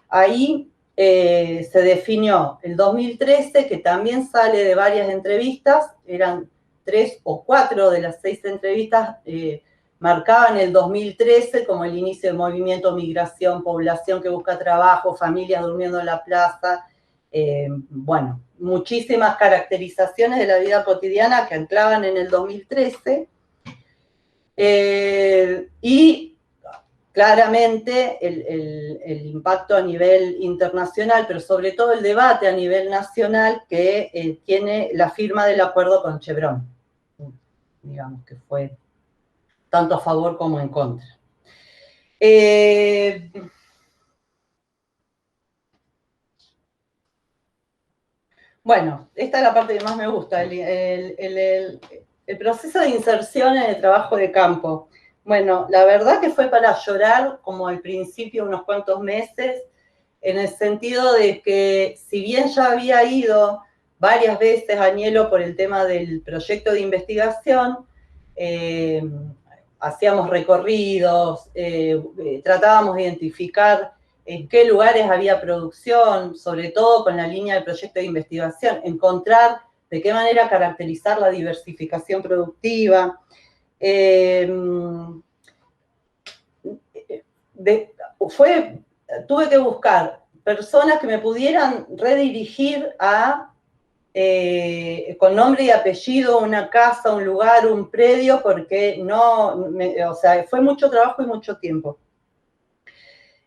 Ahí se definió el 2013, que también sale de varias entrevistas, eran 3 o 4 de las 6 entrevistas, marcaban el 2013 como el inicio del movimiento migración, población que busca trabajo, familias durmiendo en la plaza, bueno, muchísimas caracterizaciones de la vida cotidiana que anclaban en el 2013, y claramente el impacto a nivel internacional, pero sobre todo el debate a nivel nacional que tiene la firma del acuerdo con Chevron, digamos que fue tanto a favor como en contra. Bueno, esta es la parte que más me gusta, el proceso de inserción en el trabajo de campo. Bueno, la verdad que fue para llorar, como al principio, unos cuantos meses, en el sentido de que, si bien ya había ido varias veces a Añelo por el tema del proyecto de investigación, hacíamos recorridos, tratábamos de identificar en qué lugares había producción, sobre todo con la línea del proyecto de investigación, encontrar de qué manera caracterizar la diversificación productiva. Tuve que buscar personas que me pudieran redirigir con nombre y apellido, una casa, un lugar, un predio, porque o sea, fue mucho trabajo y mucho tiempo.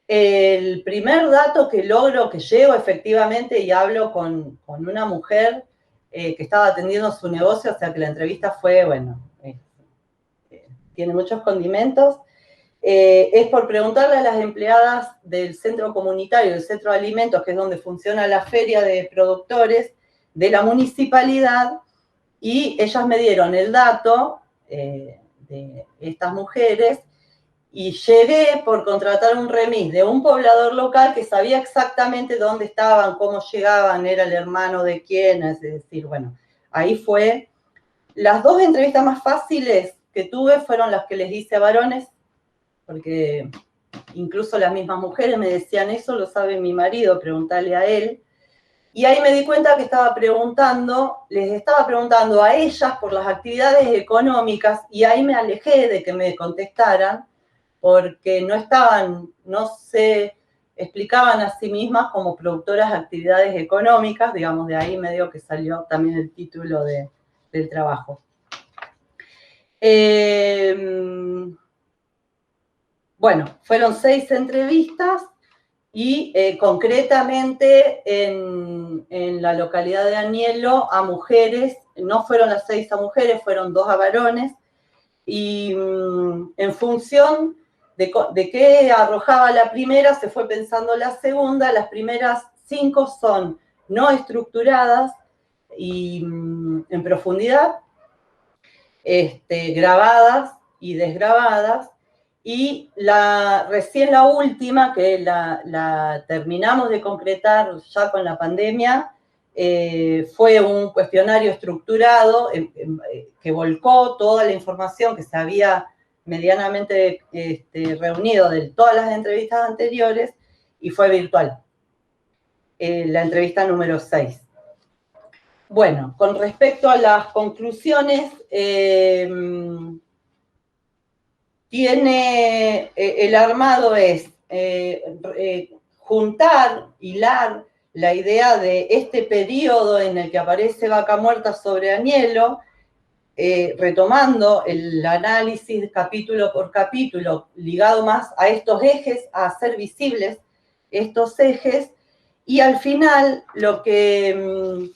El primer dato que logro, que llego efectivamente y hablo con una mujer que estaba atendiendo su negocio, o sea que la entrevista fue, bueno, tiene muchos condimentos, es por preguntarle a las empleadas del centro comunitario, del centro de alimentos, que es donde funciona la feria de productores de la municipalidad, y ellas me dieron el dato de estas mujeres, y llegué por contratar un remis de un poblador local que sabía exactamente dónde estaban, cómo llegaban, era el hermano de quién, es decir, bueno, ahí fue. Las 2 entrevistas más fáciles que tuve fueron las que les hice a varones, porque incluso las mismas mujeres me decían, eso lo sabe mi marido, pregúntale a él. Y ahí me di cuenta que les estaba preguntando a ellas por las actividades económicas, y ahí me alejé de que me contestaran, porque no se explicaban a sí mismas como productoras de actividades económicas, digamos, de ahí medio que salió también el título del trabajo. Bueno, fueron 6 entrevistas, y concretamente en la localidad de Añelo a mujeres, no fueron las 6 a mujeres, fueron 2 a varones, y en función de qué arrojaba la primera, se fue pensando la segunda. Las primeras 5 son no estructuradas y en profundidad, grabadas y desgrabadas, y recién la última, que la terminamos de concretar ya con la pandemia, fue un cuestionario estructurado que volcó toda la información que se había medianamente reunido de todas las entrevistas anteriores, y fue virtual. La entrevista número 6. Bueno, con respecto a las conclusiones, el armado es juntar, hilar la idea de este periodo en el que aparece Vaca Muerta sobre Añelo, retomando el análisis capítulo por capítulo, ligado más a estos ejes, a hacer visibles estos ejes, y al final lo que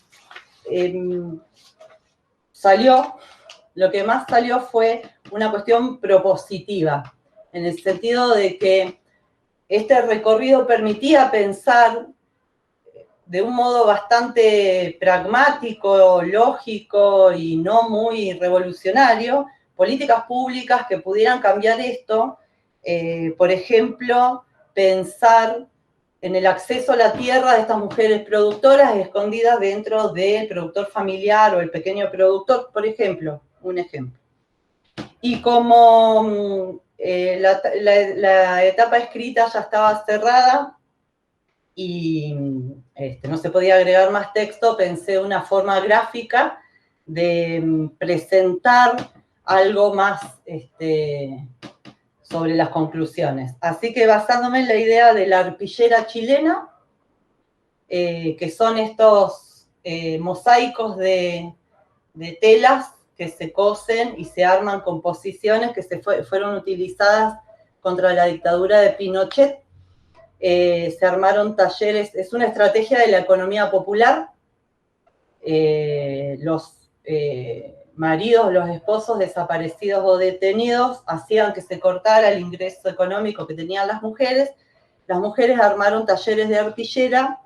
lo que más salió fue una cuestión propositiva, en el sentido de que este recorrido permitía pensar de un modo bastante pragmático, lógico y no muy revolucionario, políticas públicas que pudieran cambiar esto. Por ejemplo, pensar en el acceso a la tierra de estas mujeres productoras escondidas dentro del productor familiar o el pequeño productor, por ejemplo, un ejemplo. Y como la etapa escrita ya estaba cerrada y no se podía agregar más texto, pensé una forma gráfica de presentar algo más sobre las conclusiones. Así que basándome en la idea de la arpillera chilena, que son estos mosaicos de telas que se cosen y se arman con posiciones que fueron utilizadas contra la dictadura de Pinochet. Se armaron talleres, es una estrategia de la economía popular. Los maridos, los esposos desaparecidos o detenidos hacían que se cortara el ingreso económico que tenían las mujeres. Las mujeres armaron talleres de arpillera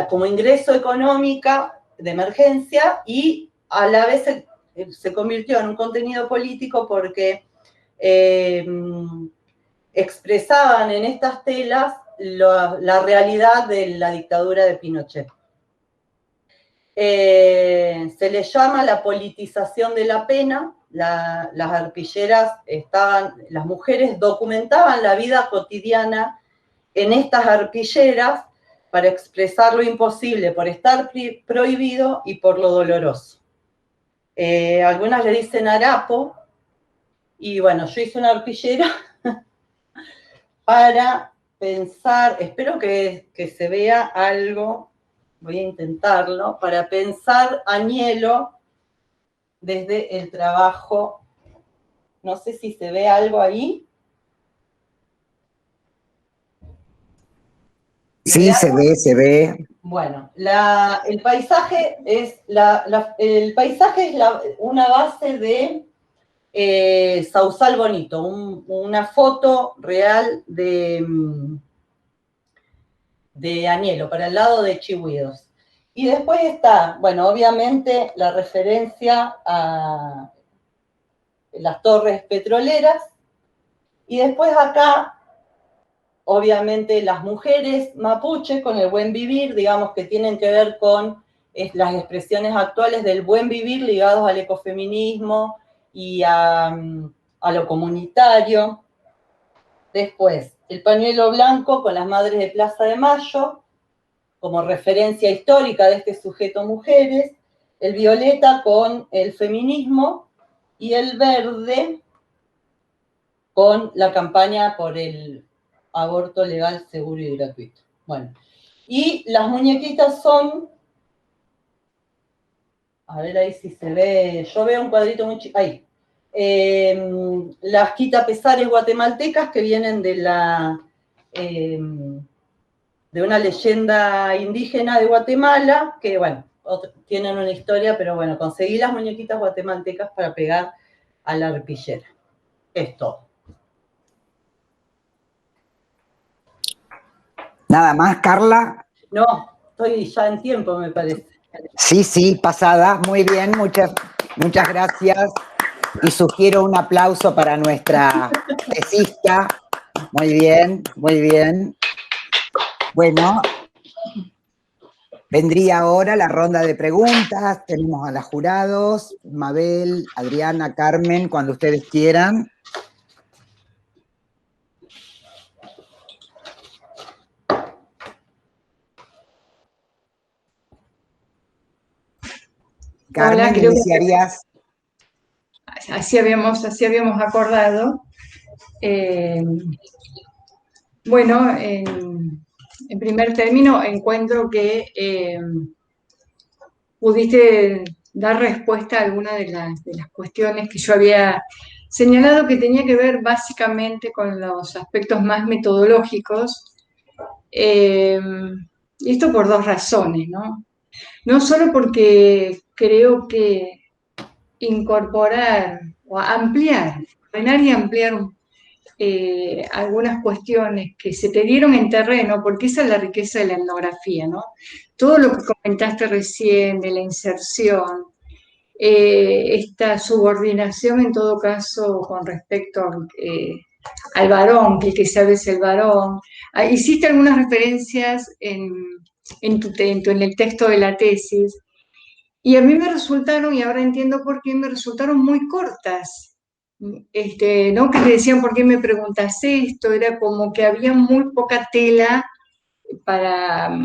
como ingreso económico de emergencia y a la vez se convirtió en un contenido político porque expresaban en estas telas la realidad de la dictadura de Pinochet. Se le llama la politización de la pena. Las arpilleras las mujeres documentaban la vida cotidiana en estas arpilleras para expresar lo imposible por estar prohibido y por lo doloroso. Algunas le dicen harapo, y bueno, yo hice una arpillera para pensar, espero que se vea algo, voy a intentarlo, para pensar añelo desde el trabajo. No sé si se ve algo ahí. Sí, se ve. Bueno, el paisaje es una base de Sausal Bonito, una foto real de Añelo, para el lado de Chihuidos. Y después está, bueno, obviamente la referencia a las torres petroleras, y después acá, obviamente las mujeres mapuches con el buen vivir, digamos que tienen que ver con las expresiones actuales del buen vivir ligados al ecofeminismo y a lo comunitario. Después, el pañuelo blanco con las madres de Plaza de Mayo, como referencia histórica de este sujeto mujeres, el violeta con el feminismo y el verde con la campaña por el aborto legal, seguro y gratuito. Bueno, y las muñequitas son, a ver ahí si se ve, yo veo un cuadrito muy chico, ahí, las quitapesares guatemaltecas que vienen de una leyenda indígena de Guatemala, que bueno, tienen una historia, pero bueno, conseguí las muñequitas guatemaltecas para pegar a la arpillera. Es todo. Nada más, Carla. No, estoy ya en tiempo, me parece. Sí, pasada. Muy bien, muchas gracias. Y sugiero un aplauso para nuestra tesista. Muy bien, muy bien. Bueno, vendría ahora la ronda de preguntas. Tenemos a las jurados, Mabel, Adriana, Carmen, cuando ustedes quieran. Carmen, creo iniciarías. Así habíamos acordado. Bueno, en primer término, encuentro que pudiste dar respuesta a alguna de las cuestiones que yo había señalado, que tenía que ver básicamente con los aspectos más metodológicos. Y esto por dos razones, ¿no? No solo porque creo que incorporar o ampliar, ordenar y ampliar algunas cuestiones que se te dieron en terreno, porque esa es la riqueza de la etnografía, ¿no? Todo lo que comentaste recién de la inserción, esta subordinación en todo caso con respecto al varón, que el que sabe es el varón. Hiciste algunas referencias en el texto de la tesis, y a mí me resultaron, y ahora entiendo por qué, me resultaron muy cortas. ¿No? Que te decían, ¿por qué me preguntas esto? Era como que había muy poca tela para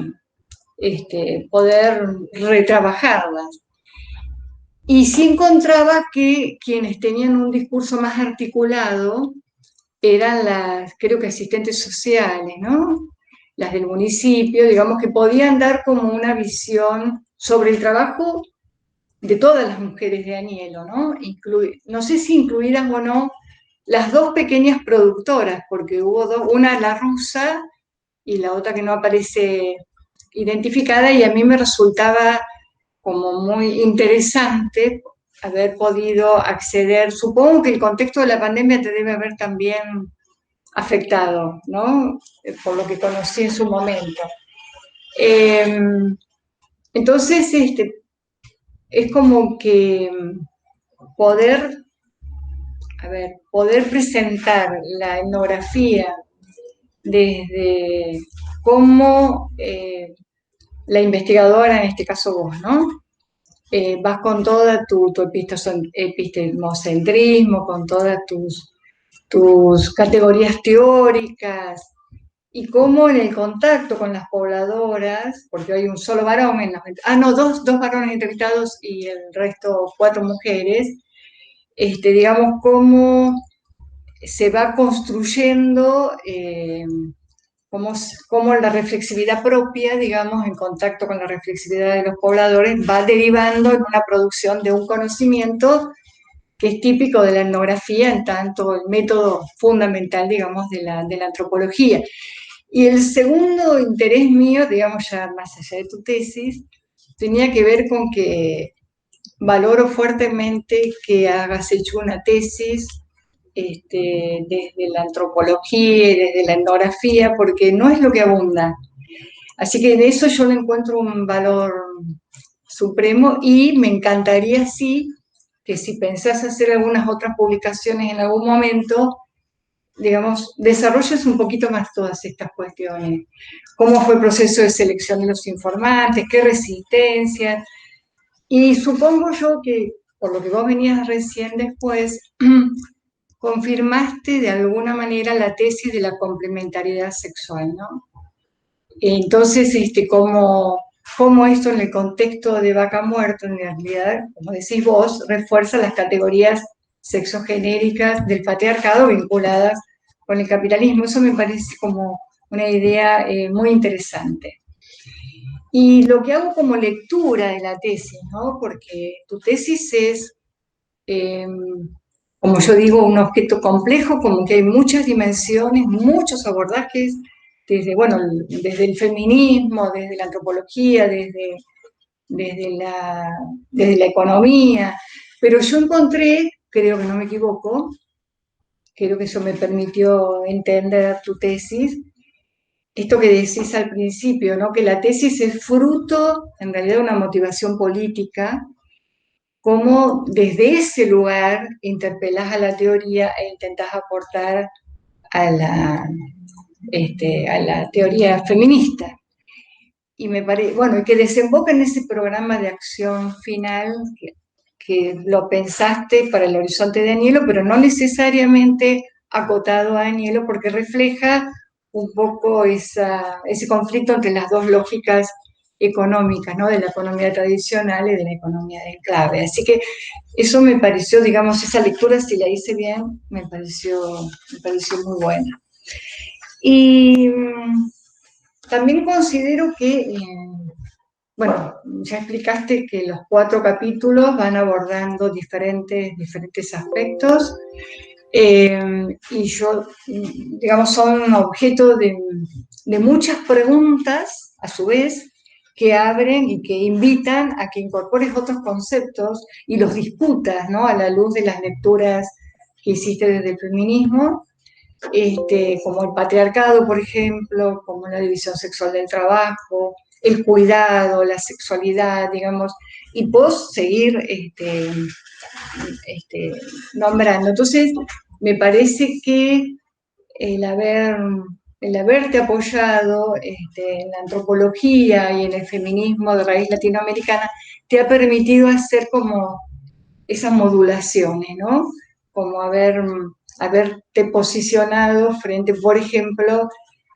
poder retrabajarlas. Y sí encontraba que quienes tenían un discurso más articulado eran las, creo que asistentes sociales, ¿no? Las del municipio, digamos, que podían dar como una visión sobre el trabajo de todas las mujeres de Anielo, ¿no? No sé si incluidas o no las dos pequeñas productoras, porque hubo dos, una la rusa y la otra que no aparece identificada, y a mí me resultaba como muy interesante haber podido acceder. Supongo que el contexto de la pandemia te debe haber también afectado, ¿no? Por lo que conocí en su momento. Entonces, es como que poder presentar la etnografía desde cómo la investigadora, en este caso vos, ¿no? Vas con toda tu epistemocentrismo, con todas tus categorías teóricas, y cómo en el contacto con las pobladoras, porque hay un solo varón, dos varones entrevistados y el resto 4 mujeres, digamos, cómo se va construyendo, cómo la reflexividad propia, digamos, en contacto con la reflexividad de los pobladores, va derivando en una producción de un conocimiento que es típico de la etnografía, en tanto el método fundamental, digamos, de la antropología. Y el segundo interés mío, digamos, ya más allá de tu tesis, tenía que ver con que valoro fuertemente que hayas hecho una tesis desde la antropología y desde la etnografía, porque no es lo que abunda. Así que de eso yo le encuentro un valor supremo, y me encantaría, sí, que si pensás hacer algunas otras publicaciones en algún momento, digamos, desarrolles un poquito más todas estas cuestiones. ¿Cómo fue el proceso de selección de los informantes? ¿Qué resistencias? Y supongo yo que, por lo que vos venías recién después, confirmaste de alguna manera la tesis de la complementariedad sexual, ¿no? Entonces, cómo esto en el contexto de Vaca Muerta, en realidad, como decís vos, refuerza las categorías sexogenéricas del patriarcado vinculadas con el capitalismo. Eso me parece como una idea muy interesante. Y lo que hago como lectura de la tesis, ¿no? Porque tu tesis es, como yo digo, un objeto complejo, como que hay muchas dimensiones, muchos abordajes, desde el feminismo, desde la antropología, desde la economía. Pero yo encontré, creo que no me equivoco, creo que eso me permitió entender tu tesis, esto que decís al principio, ¿no? Que la tesis es fruto, en realidad, de una motivación política, cómo desde ese lugar interpelás a la teoría e intentás aportar a la teoría feminista. Y me parece, y que desemboca en ese programa de acción final que lo pensaste para el horizonte de Anielo, pero no necesariamente acotado a Anielo, porque refleja un poco ese conflicto entre las dos lógicas económicas, ¿no? De la economía tradicional y de la economía de enclave. Así que eso me pareció, digamos, esa lectura, si la hice bien, me pareció muy buena. Y también considero que, ya explicaste que los 4 capítulos van abordando diferentes aspectos, y digamos, son objeto de muchas preguntas, a su vez, que abren y que invitan a que incorpores otros conceptos y los discutas, ¿no? A la luz de las lecturas que hiciste desde el feminismo. como el patriarcado, por ejemplo, como la división sexual del trabajo, el cuidado, la sexualidad, digamos, y puedo seguir nombrando. Entonces, me parece que el haberte apoyado en la antropología y en el feminismo de raíz latinoamericana te ha permitido hacer como esas modulaciones, ¿no? Como haberte posicionado frente, por ejemplo,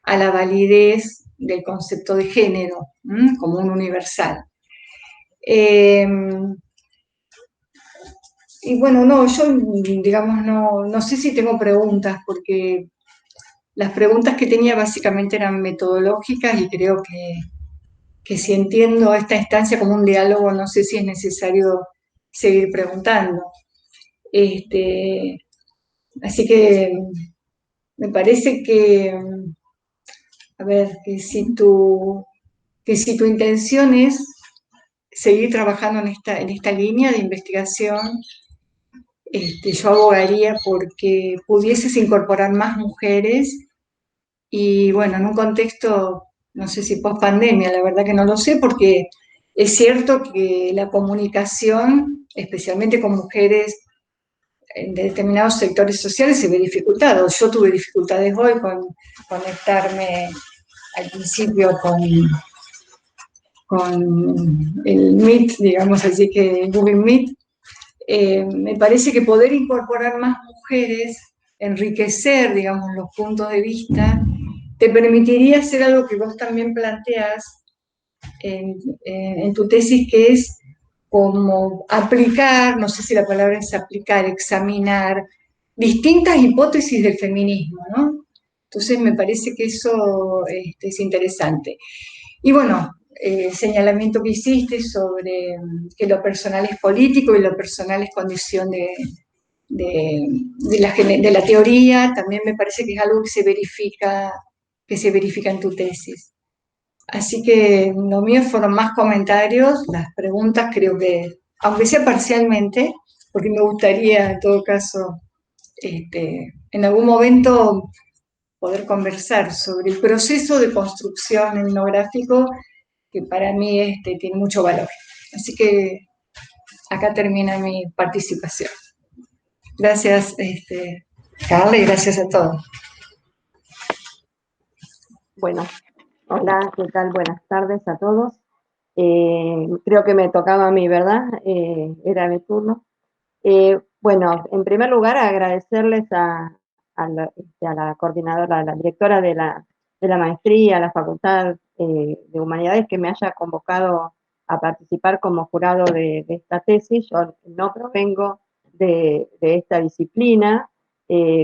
a la validez del concepto de género, como un universal. Y bueno, no, yo, digamos, no sé si tengo preguntas, porque las preguntas que tenía básicamente eran metodológicas y creo que si entiendo esta instancia como un diálogo, no sé si es necesario seguir preguntando. Así que me parece que, a ver, que si tu intención es seguir trabajando en esta línea de investigación, yo abogaría porque pudieses incorporar más mujeres y bueno, en un contexto, no sé si post pandemia, la verdad que no lo sé, porque es cierto que la comunicación, especialmente con mujeres en determinados sectores sociales, se ve dificultado. Yo tuve dificultades hoy con conectarme al principio con el Meet, digamos así, que Google Meet. Me parece que poder incorporar más mujeres, enriquecer, digamos, los puntos de vista, te permitiría hacer algo que vos también planteás en tu tesis, que es como aplicar, no sé si la palabra es aplicar, examinar distintas hipótesis del feminismo, ¿no? Entonces me parece que eso es interesante. Y bueno, el señalamiento que hiciste sobre que lo personal es político y lo personal es condición de la teoría, también me parece que es algo que se verifica en tu tesis. Así que lo mío fueron más comentarios, las preguntas creo que, aunque sea parcialmente, porque me gustaría en todo caso en algún momento poder conversar sobre el proceso de construcción etnográfico que para mí tiene mucho valor. Así que acá termina mi participación. Gracias, Carla, y gracias a todos. Bueno, hola, ¿qué tal? Buenas tardes a todos. Creo que me tocaba a mí, ¿verdad? Era mi turno. Bueno, en primer lugar, agradecerles a la coordinadora, a la directora de la maestría, a la Facultad de Humanidades, que me haya convocado a participar como jurado de esta tesis. Yo no provengo de esta disciplina,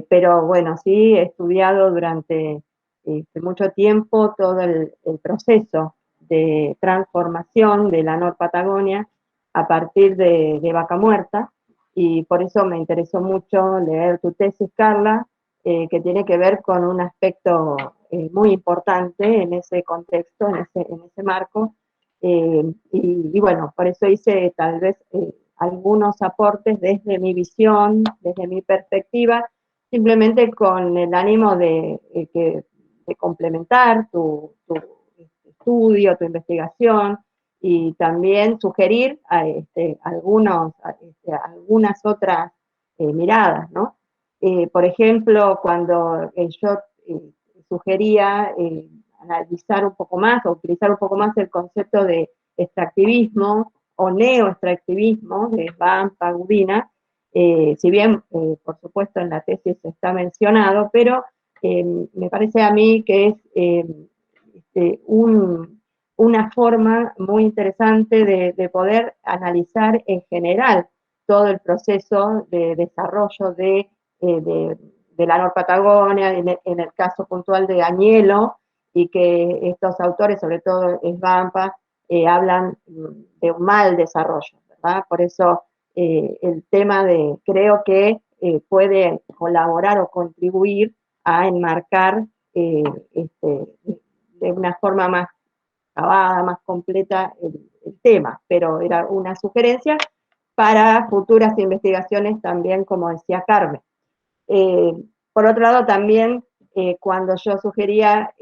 pero bueno, sí he estudiado durante mucho tiempo todo el proceso de transformación de la Nor-Patagonia a partir de Vaca Muerta, y por eso me interesó mucho leer tu tesis, Carla, que tiene que ver con un aspecto muy importante en ese contexto, en ese marco, y bueno, por eso hice tal vez algunos aportes desde mi visión, desde mi perspectiva, simplemente con el ánimo de complementar tu estudio, tu investigación, y también sugerir algunas otras miradas, ¿no? Por ejemplo, cuando yo sugería analizar un poco más o utilizar un poco más el concepto de extractivismo o neoextractivismo de Vampa, Gudina, si bien, por supuesto, en la tesis está mencionado, pero me parece a mí que es una forma muy interesante de poder analizar en general todo el proceso de desarrollo de la Nor-Patagonia, en el caso puntual de Agnello, y que estos autores, sobre todo Svampa, hablan de un mal desarrollo, ¿verdad? Por eso el tema creo que puede colaborar o contribuir a enmarcar de una forma más acabada, más completa el tema, pero era una sugerencia para futuras investigaciones también, como decía Carmen. por otro lado, también cuando yo sugería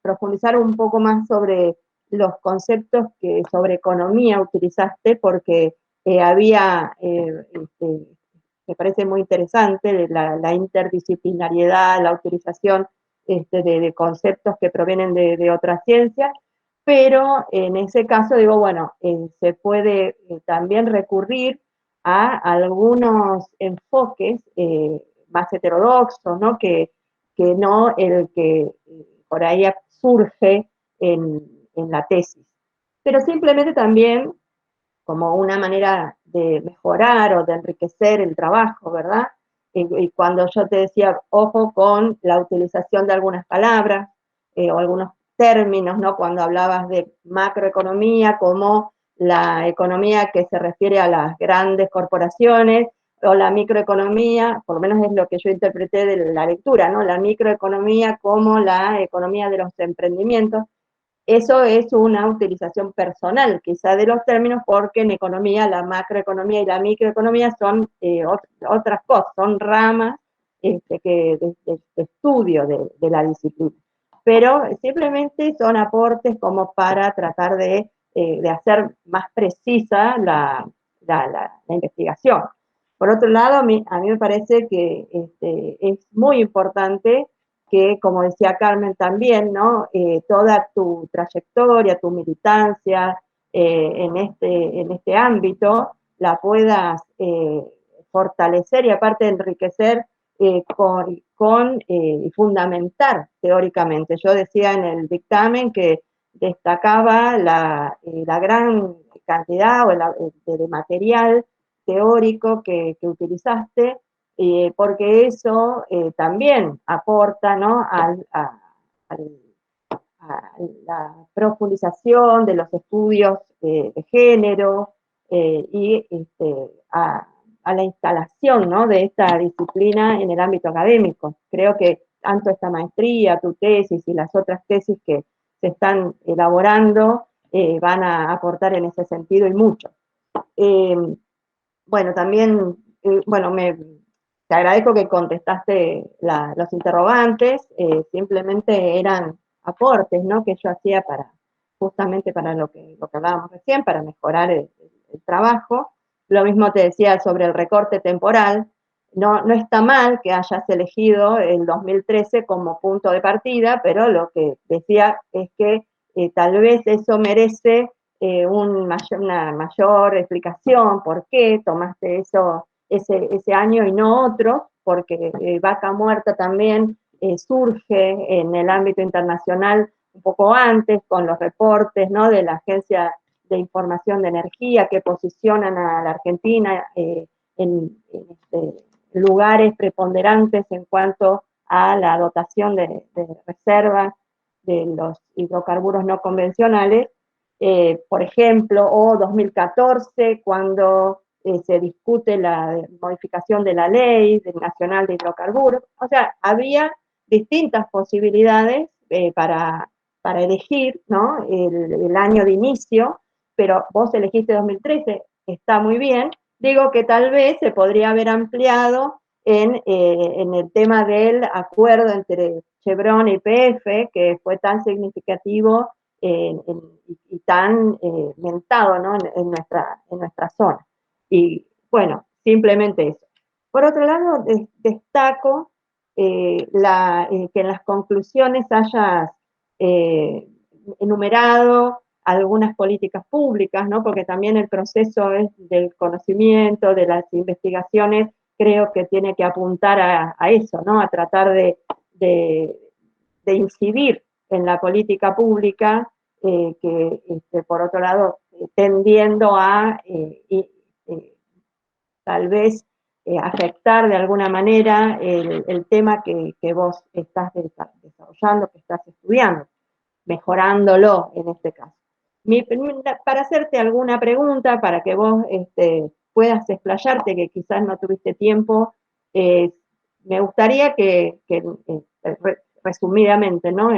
profundizar un poco más sobre los conceptos que sobre economía utilizaste, porque había, me parece muy interesante, la interdisciplinariedad, la utilización de conceptos que provienen de otras ciencias, pero en ese caso digo, bueno, se puede también recurrir a algunos enfoques más heterodoxos, ¿no? Que no el que por ahí surge en la tesis. Pero simplemente también como una manera de mejorar o de enriquecer el trabajo, ¿verdad? Y cuando yo te decía, ojo con la utilización de algunas palabras o algunos términos, ¿no? Cuando hablabas de macroeconomía como la economía que se refiere a las grandes corporaciones, o la microeconomía, por lo menos es lo que yo interpreté de la lectura, ¿no? La microeconomía como la economía de los emprendimientos. Eso es una utilización personal, quizá de los términos, porque en economía la macroeconomía y la microeconomía son otras cosas, son ramas de estudio de la disciplina. Pero simplemente son aportes como para tratar de hacer más precisa la investigación. Por otro lado, a mí me parece que es muy importante que, como decía Carmen también, ¿no? Toda tu trayectoria, tu militancia en este ámbito, la puedas fortalecer y aparte enriquecer y fundamentar teóricamente. Yo decía en el dictamen que destacaba la gran cantidad de material teórico que utilizaste, porque eso también aporta, ¿no? a la profundización de los estudios de género y a la instalación, ¿no? de esta disciplina en el ámbito académico. Creo que tanto esta maestría, tu tesis y las otras tesis que se están elaborando van a aportar en ese sentido y mucho. Bueno, también, te agradezco que contestaste los interrogantes, simplemente eran aportes, ¿no? que yo hacía justamente para lo que hablábamos recién, para mejorar el trabajo. Lo mismo te decía sobre el recorte temporal. No está mal que hayas elegido el 2013 como punto de partida, pero lo que decía es que tal vez eso merece una mayor explicación, por qué tomaste ese año y no otro, porque Vaca Muerta también surge en el ámbito internacional un poco antes, con los reportes, ¿no? de la Agencia de Información de Energía, que posicionan a la Argentina en lugares preponderantes en cuanto a la dotación de reservas de los hidrocarburos no convencionales, por ejemplo, o 2014, cuando se discute la modificación de la ley nacional de hidrocarburos. O sea, había distintas posibilidades para elegir, ¿no? el año de inicio, pero vos elegiste 2013, está muy bien. Digo que tal vez se podría haber ampliado en el tema del acuerdo entre Chevron y YPF, que fue tan significativo y tan mentado, ¿no? en nuestra zona. Y bueno, simplemente eso. Por otro lado, destaco que en las conclusiones hayas enumerado algunas políticas públicas, ¿no? porque también el proceso del conocimiento, de las investigaciones, creo que tiene que apuntar a eso, ¿no? a tratar de incidir en la política pública, que por otro lado tendiendo a tal vez afectar de alguna manera el tema que vos estás desarrollando, que estás estudiando, mejorándolo en este caso. Para hacerte alguna pregunta, para que vos puedas explayarte, que quizás no tuviste tiempo, me gustaría que resumidamente, ¿no?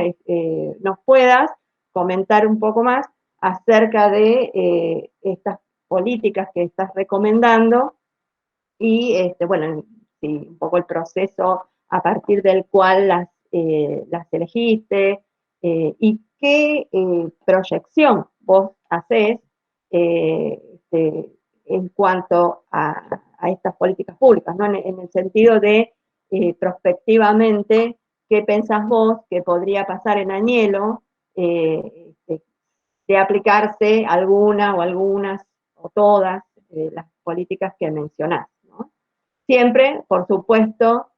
Nos puedas comentar un poco más acerca de estas políticas que estás recomendando y, bueno, sí, un poco el proceso a partir del cual las elegiste, y qué proyección vos hacés en cuanto a estas políticas públicas, ¿no? En el sentido de prospectivamente, ¿qué pensás vos que podría pasar en Añelo de aplicarse alguna o algunas o todas las políticas que mencionás, ¿no? Siempre, por supuesto,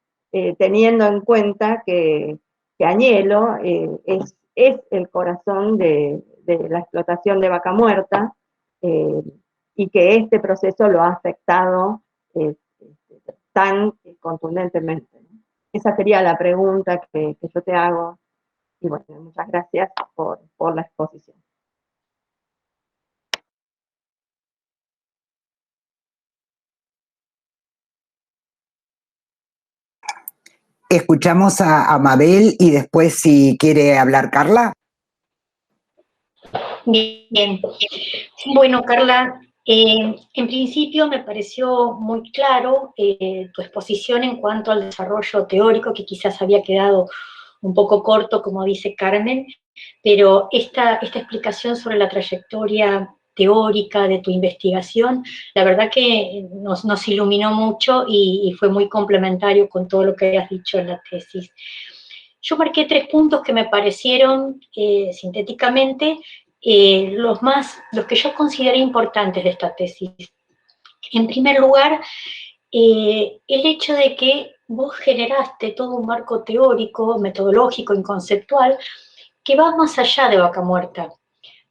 teniendo en cuenta que Añelo es el corazón de la explotación de vaca muerta, y que este proceso lo ha afectado tan contundentemente, ¿no? Esa sería la pregunta que yo te hago, y bueno, muchas gracias por la exposición. Escuchamos a Mabel y después si quiere hablar Carla. Bien. Bueno, Carla, en principio me pareció muy claro tu exposición en cuanto al desarrollo teórico, que quizás había quedado un poco corto, como dice Carmen, pero esta explicación sobre la trayectoria teórica de tu investigación, la verdad que nos iluminó mucho y fue muy complementario con todo lo que has dicho en la tesis. Yo marqué 3 puntos que me parecieron, sintéticamente, los que yo consideré importantes de esta tesis. En primer lugar, el hecho de que vos generaste todo un marco teórico, metodológico y conceptual que va más allá de Vaca Muerta.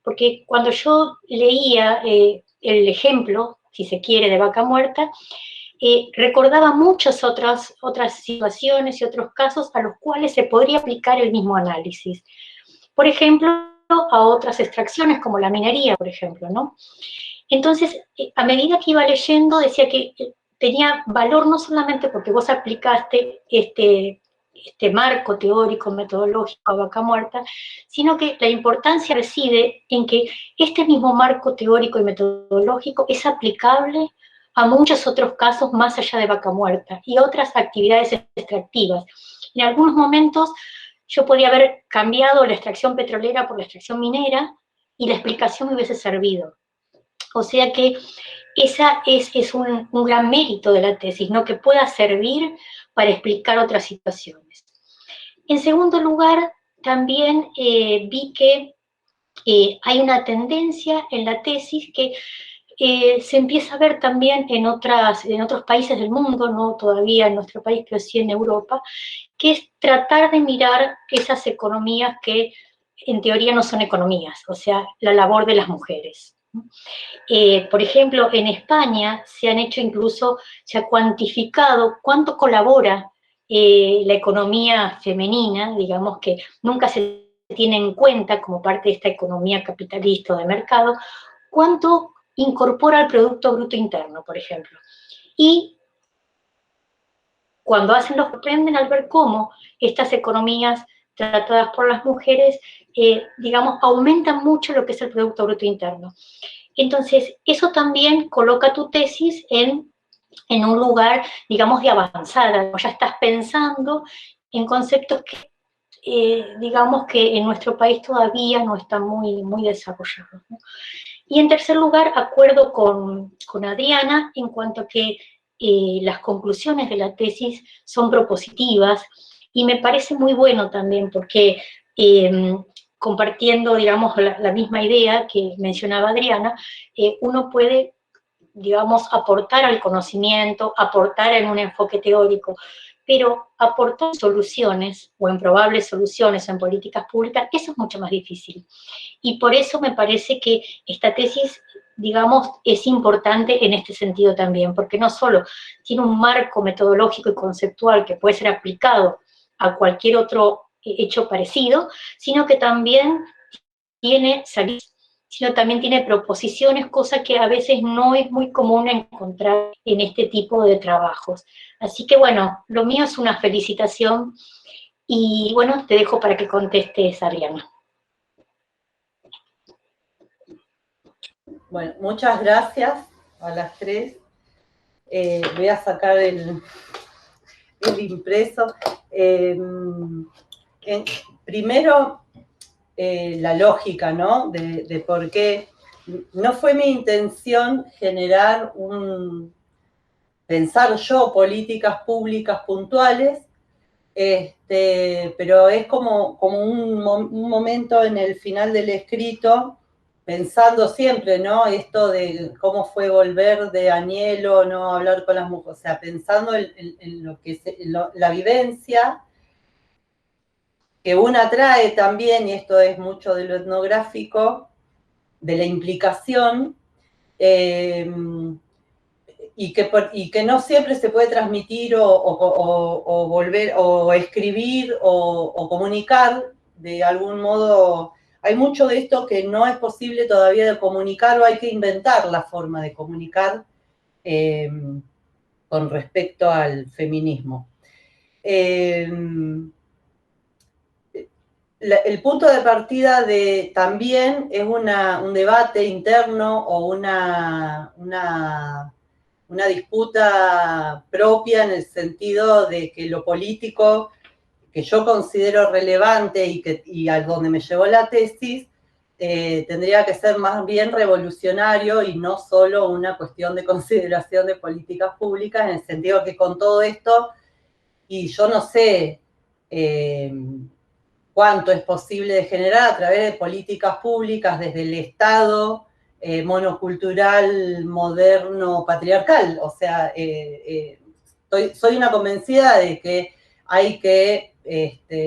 Porque cuando yo leía el ejemplo, si se quiere, de Vaca Muerta, recordaba muchas otras situaciones y otros casos a los cuales se podría aplicar el mismo análisis. Por ejemplo, a otras extracciones como la minería, por ejemplo, ¿no? Entonces, a medida que iba leyendo, decía que tenía valor no solamente porque vos aplicaste este marco teórico, metodológico a Vaca Muerta, sino que la importancia reside en que este mismo marco teórico y metodológico es aplicable a muchos otros casos más allá de Vaca Muerta y otras actividades extractivas. En algunos momentos yo podía haber cambiado la extracción petrolera por la extracción minera y la explicación me hubiese servido. O sea que esa es un gran mérito de la tesis, ¿no? Que pueda servir para explicar otras situaciones. En segundo lugar, también vi que hay una tendencia en la tesis que se empieza a ver también en otros países del mundo, no todavía en nuestro país, pero sí en Europa, que es tratar de mirar esas economías que en teoría no son economías, o sea, la labor de las mujeres. Por ejemplo, en España se ha cuantificado cuánto colabora la economía femenina, digamos que nunca se tiene en cuenta como parte de esta economía capitalista o de mercado, cuánto incorpora al Producto Bruto Interno, por ejemplo. Y cuando los sorprenden al ver cómo estas economías tratadas por las mujeres, digamos, aumentan mucho lo que es el Producto Bruto Interno. Entonces, eso también coloca tu tesis en un lugar, digamos, de avanzada. Ya estás pensando en conceptos que, digamos, que en nuestro país todavía no están muy desarrollados, ¿no? Y en tercer lugar, acuerdo con Adriana en cuanto a que las conclusiones de la tesis son propositivas y me parece muy bueno también porque compartiendo, digamos, la misma idea que mencionaba Adriana, uno puede, digamos, aportar al conocimiento, aportar en un enfoque teórico, pero aportar soluciones o en probables soluciones en políticas públicas, eso es mucho más difícil. Y por eso me parece que esta tesis, digamos, es importante en este sentido también, porque no solo tiene un marco metodológico y conceptual que puede ser aplicado a cualquier otro hecho parecido, sino que también tiene proposiciones, cosa que a veces no es muy común encontrar en este tipo de trabajos. Así que bueno, lo mío es una felicitación y bueno, te dejo para que contestes, Adriana. Bueno, muchas gracias a las 3. Voy a sacar el el impreso. Primero, la lógica, ¿no? De por qué. No fue mi intención pensar yo políticas públicas puntuales, pero es como un momento en el final del escrito, pensando siempre, ¿no? Esto de cómo fue volver de Agnello, no hablar con las mujeres, o sea, pensando en lo que la vivencia que una trae también, y esto es mucho de lo etnográfico, de la implicación, y que no siempre se puede transmitir o volver, o escribir o comunicar de algún modo. Hay mucho de esto que no es posible todavía de comunicar, o hay que inventar la forma de comunicar con respecto al feminismo. El punto de partida también es un debate interno o una disputa propia, en el sentido de que lo político, que yo considero relevante y a donde me llevó la tesis, tendría que ser más bien revolucionario y no solo una cuestión de consideración de políticas públicas, en el sentido que con todo esto, y yo no sé cuánto es posible de generar a través de políticas públicas desde el Estado monocultural, moderno, patriarcal. O sea, soy una convencida de que hay que,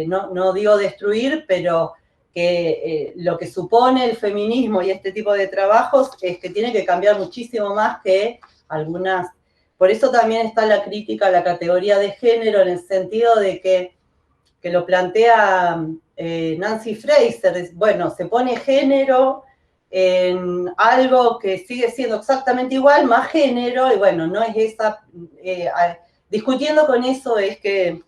no digo destruir, pero que lo que supone el feminismo y este tipo de trabajos es que tiene que cambiar muchísimo más que algunas. Por eso también está la crítica a la categoría de género, en el sentido de que lo plantea Nancy Fraser. Bueno, se pone género en algo que sigue siendo exactamente igual, más género, y bueno, no es esa. Discutiendo con eso es que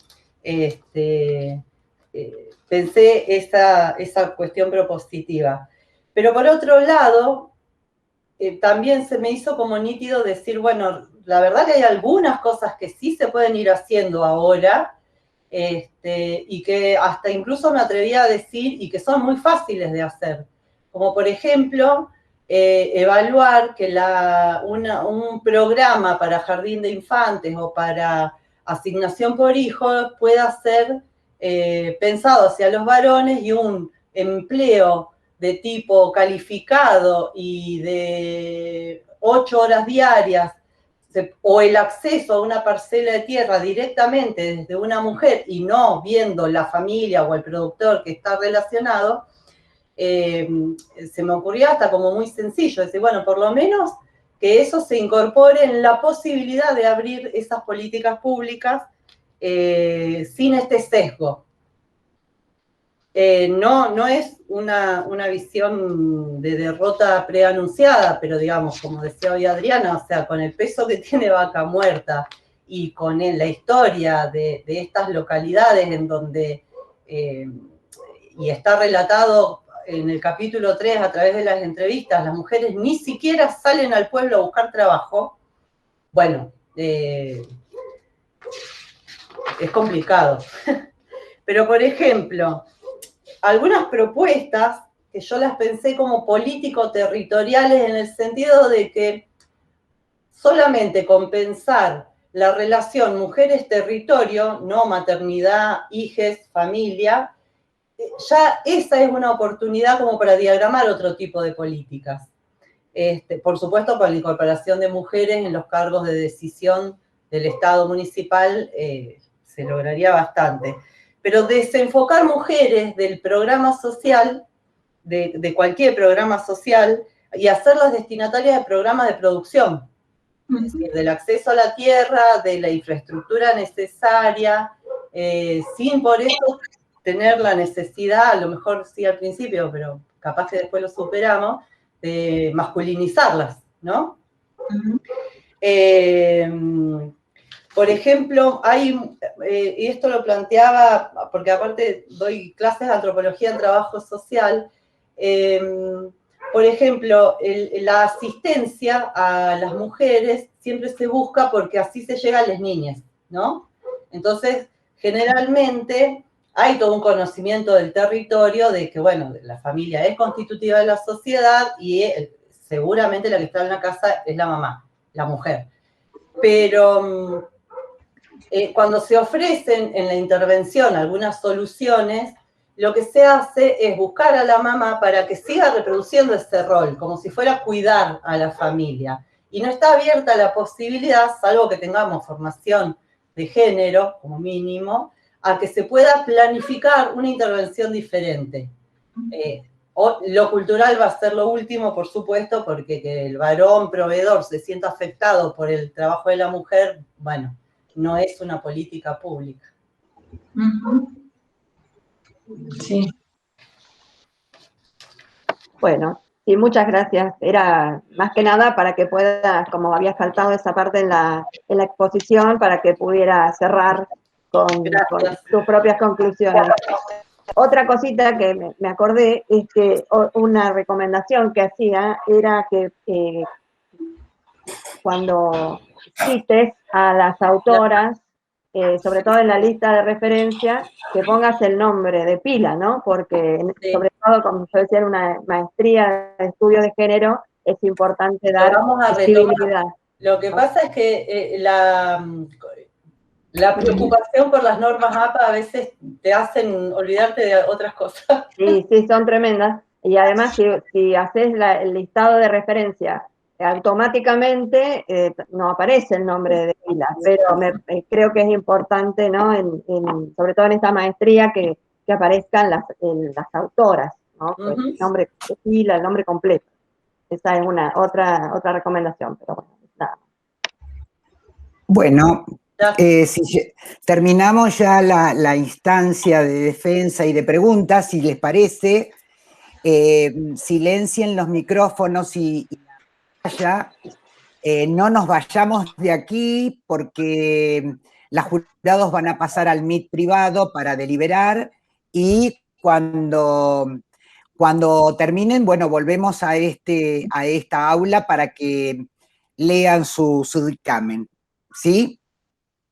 pensé esa cuestión propositiva. Pero por otro lado, también se me hizo como nítido decir, bueno, la verdad que hay algunas cosas que sí se pueden ir haciendo ahora, y que hasta incluso me atrevía a decir, y que son muy fáciles de hacer. Como por ejemplo, evaluar que un programa para jardín de infantes o para asignación por hijo pueda ser pensado hacia los varones, y un empleo de tipo calificado y de 8 horas diarias, o el acceso a una parcela de tierra directamente desde una mujer y no viendo la familia o el productor que está relacionado, se me ocurría hasta como muy sencillo, decir, bueno, por lo menos que eso se incorpore en la posibilidad de abrir esas políticas públicas sin este sesgo. No es una visión de derrota preanunciada, pero digamos, como decía hoy Adriana, o sea, con el peso que tiene Vaca Muerta y con la historia de estas localidades en donde, y está relatado en el capítulo 3 a través de las entrevistas, las mujeres ni siquiera salen al pueblo a buscar trabajo. Bueno, es complicado. Pero, por ejemplo, algunas propuestas que yo las pensé como político-territoriales, en el sentido de que solamente compensar la relación mujeres-territorio, no maternidad, hijes, familia, ya esa es una oportunidad como para diagramar otro tipo de políticas. Por supuesto, con la incorporación de mujeres en los cargos de decisión del Estado municipal se lograría bastante. Pero desenfocar mujeres del programa social, de cualquier programa social, y hacerlas destinatarias de programas de producción, es decir, del acceso a la tierra, de la infraestructura necesaria, sin por eso tener la necesidad, a lo mejor sí al principio, pero capaz que después lo superamos, de masculinizarlas, ¿no? Por ejemplo, y esto lo planteaba, porque aparte doy clases de antropología en trabajo social, por ejemplo, la asistencia a las mujeres siempre se busca porque así se llega a las niñas, ¿no? Entonces, generalmente hay todo un conocimiento del territorio de que, bueno, la familia es constitutiva de la sociedad y seguramente la que está en la casa es la mamá, la mujer. Pero cuando se ofrecen en la intervención algunas soluciones, lo que se hace es buscar a la mamá para que siga reproduciendo ese rol, como si fuera a cuidar a la familia. Y no está abierta la posibilidad, salvo que tengamos formación de género, como mínimo, a que se pueda planificar una intervención diferente. Lo cultural va a ser lo último, por supuesto, porque que el varón proveedor se sienta afectado por el trabajo de la mujer, bueno, no es una política pública. Sí. Bueno, y muchas gracias. Era más que nada para que puedas, como había faltado esa parte en la exposición, para que pudiera cerrar con tus propias conclusiones. Otra cosita que me acordé es que una recomendación que hacía era que cuando cites a las autoras, sobre todo en la lista de referencia, que pongas el nombre de pila, ¿no? Porque, sobre todo, como yo decía, en una maestría de estudio de género, es importante dar visibilidad. Lo que pasa es que la preocupación por las normas APA a veces te hacen olvidarte de otras cosas. Sí, son tremendas. Y además, si haces el listado de referencia, automáticamente no aparece el nombre de pila, pero creo que es importante, ¿no? Sobre todo en esta maestría, que aparezcan las autoras, ¿no? El nombre de pila, el nombre completo. Esa es otra recomendación, pero bueno, nada. Bueno, si terminamos ya la instancia de defensa y de preguntas, si les parece, silencien los micrófonos y ya, no nos vayamos de aquí porque los jurados van a pasar al Meet privado para deliberar y cuando terminen, bueno, volvemos a esta aula para que lean su dictamen, ¿sí?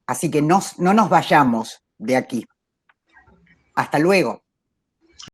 Así que no nos vayamos de aquí. Hasta luego.